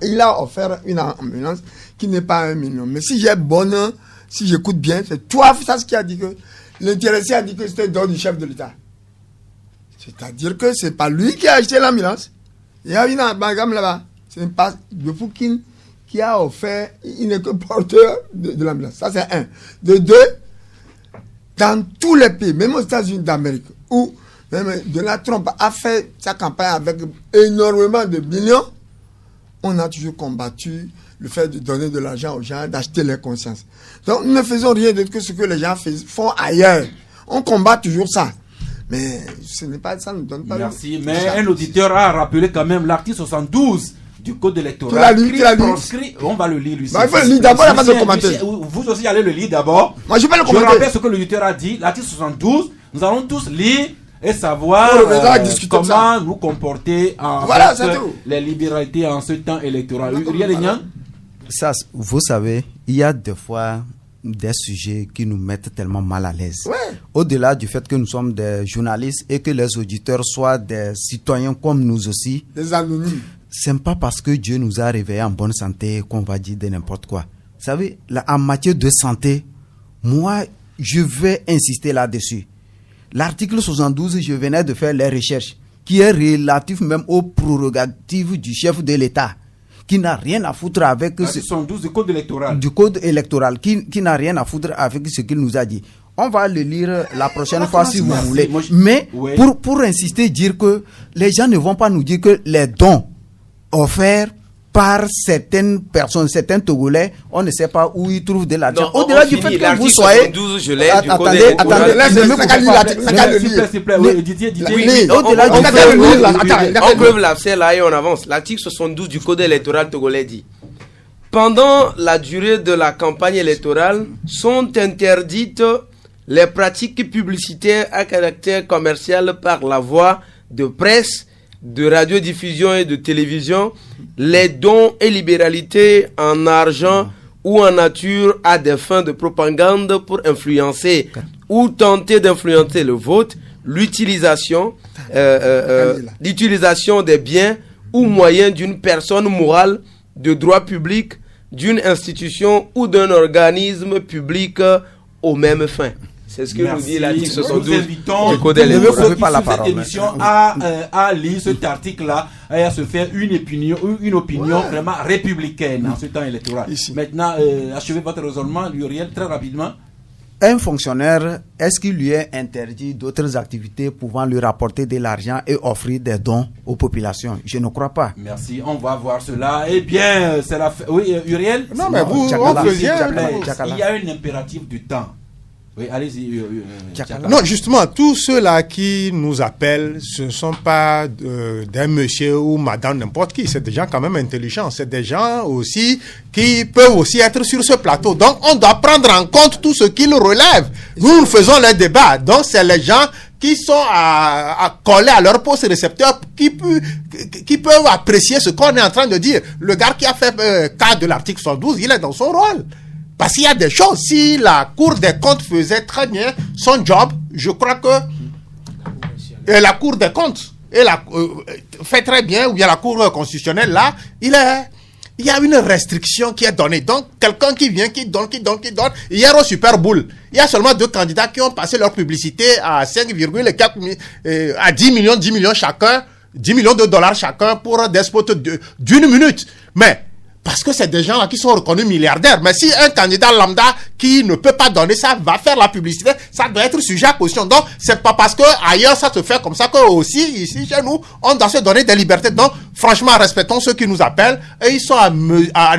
il a offert une ambulance qui n'est pas 1 million. Mais si j'ai bonne, si j'écoute bien, c'est toi, ça ce qui a dit que... L'intéressé a dit que c'était le don du chef de l'État. C'est-à-dire que c'est pas lui qui a acheté l'ambulance. Il y a une amalgame là-bas. C'est pas de Foukin qui a offert, il n'est que porteur de l'ambulance. Ça, c'est un. De deux, dans tous les pays, même aux États-Unis d'Amérique, où même Donald Trump a fait sa campagne avec énormément de millions, on a toujours combattu le fait de donner de l'argent aux gens, d'acheter leur conscience. Donc, nous ne faisons rien d'autre que ce que les gens font ailleurs. On combat toujours ça. Mais ce n'est pas ça, ne nous donne pas... Merci, mais un auditeur a rappelé quand même l'article 72 du code électoral. Tu l'as lu. On va le lire, Lucien. Bah, il faut le lire d'abord, il n'y a pas de commentaire. Vous aussi allez le lire d'abord. Moi, je vais le commenter. Je rappelle ce que l'auditeur a dit, l'article 72, nous allons tous lire et savoir comment nous comporter avec les libéralités en ce temps électoral. Ça, vous savez, il y a des fois des sujets qui nous mettent tellement mal à l'aise. Au-delà du fait que nous sommes des journalistes et que les auditeurs soient des citoyens comme nous aussi, des anonymes. C'est pas parce que Dieu nous a réveillés en bonne santé qu'on va dire de n'importe quoi. Vous savez, en matière de santé, moi, je vais insister là-dessus. L'article 72, je venais de faire les recherches, qui est relatif même aux prérogatives du chef de l'État, qui n'a rien à foutre avec... L'article 72 du code électoral. Du code électoral, qui n'a rien à foutre avec ce qu'il nous a dit. On va le lire la prochaine fois si vous voulez. Mais pour insister, dire que les gens ne vont pas nous dire que les dons offerts par certaines personnes, certains Togolais, on ne sait pas où ils trouvent de l'argent. Au-delà du fait que vous soyez... Attendez, on peut l'abcès là et on avance. L'article 72 du code électoral togolais dit: pendant la durée de la campagne électorale, sont interdites les pratiques publicitaires à caractère commercial par la voie de presse, de radiodiffusion et de télévision, les dons et libéralités en argent ou en nature à des fins de propagande pour influencer ou tenter d'influencer le vote, l'utilisation des biens ou moyens d'une personne morale de droit public, d'une institution ou d'un organisme public aux mêmes fins. C'est ce que nous dit l'article 72 du code électoral. Cette émission à lire cet article-là et à se faire une opinion vraiment républicaine en ce temps électoral. Maintenant, achevez votre raisonnement, Uriel, très rapidement. Un fonctionnaire, est-ce qu'il lui est interdit d'autres activités pouvant lui rapporter de l'argent et offrir des dons aux populations? Je ne crois pas. Merci, on va voir cela. Eh bien, c'est la... Oui, Uriel? Non, mais vous, il y a un impératif du temps. Oui, allez-y. Non, justement, tous ceux-là qui nous appellent, ce ne sont pas des monsieur ou madame n'importe qui. C'est des gens quand même intelligents. C'est des gens aussi qui peuvent aussi être sur ce plateau. Donc, on doit prendre en compte tout ce qu'ils relèvent. Nous faisons les débats. Donc, c'est les gens qui sont à coller à leur poste récepteur, qui peuvent apprécier ce qu'on est en train de dire. Le gars qui a fait cas de l'article 112, il est dans son rôle. Parce qu'il y a des choses, si la Cour des comptes faisait très bien son job, je crois que la Cour des comptes fait très bien, ou bien la Cour constitutionnelle, là, il y a une restriction qui est donnée. Donc, quelqu'un qui vient, qui donne. Hier au Super Bowl, il y a seulement 2 candidats qui ont passé leur publicité à 5,4 à 10 millions chacun, 10 millions de dollars chacun pour des spots d'une minute. Mais parce que c'est des gens là qui sont reconnus milliardaires. Mais si un candidat lambda qui ne peut pas donner ça va faire la publicité, ça doit être sujet à caution. Donc, c'est pas parce que ailleurs ça se fait comme ça que aussi ici chez nous, on doit se donner des libertés. Donc, franchement, respectons ceux qui nous appellent et ils sont à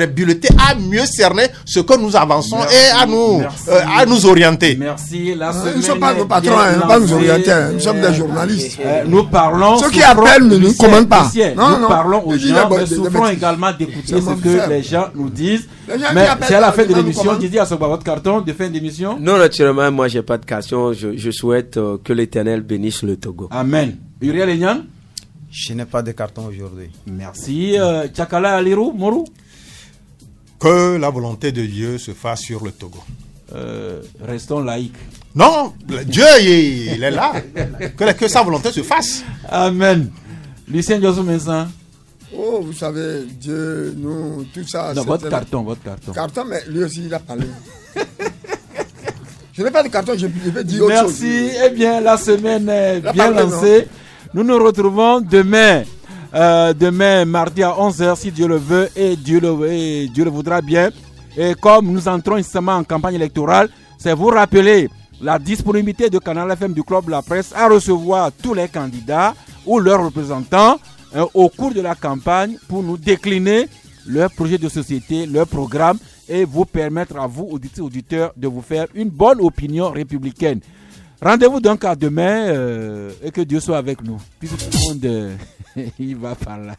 bulleter, à mieux cerner ce que nous avançons et à nous orienter. Merci. Nous ne sommes pas nos patrons, pas nous orienter. Nous sommes des journalistes. Nous parlons. Ceux qui appellent ne nous commandent pas. Nous parlons aux gens, mais souffrons également d'écouter ce que les gens nous disent. Mais c'est à la fin de l'émission. Didier Assoba, votre carton de fin d'émission? Non, naturellement, moi j'ai pas de carton. Je souhaite que l'Éternel bénisse le Togo. Amen. Uriel Enyan? Je n'ai pas de carton aujourd'hui. Merci. Tchakala Alirou, Morou? Que la volonté de Dieu se fasse sur le Togo. Restons laïcs. Non, Dieu il est là. Que sa volonté se fasse. Amen. Lucien Diosou-Mensah. Oh, vous savez, Dieu, nous, tout ça... Non, votre carton. Carton, mais lui aussi, il a parlé. Je n'ai pas de carton, je vais dire autre chose. Merci. Eh bien, la semaine est bien lancée. Nous nous retrouvons demain, mardi à 11h, si Dieu le veut et Dieu le voudra bien. Et comme nous entrons justement en campagne électorale, c'est vous rappeler la disponibilité de Canal FM du Club La Presse à recevoir tous les candidats ou leurs représentants au cours de la campagne pour nous décliner leur projet de société, leur programme et vous permettre à vous, auditeurs, de vous faire une bonne opinion républicaine. Rendez-vous donc à demain et que Dieu soit avec nous. Puis tout le monde, il va par là.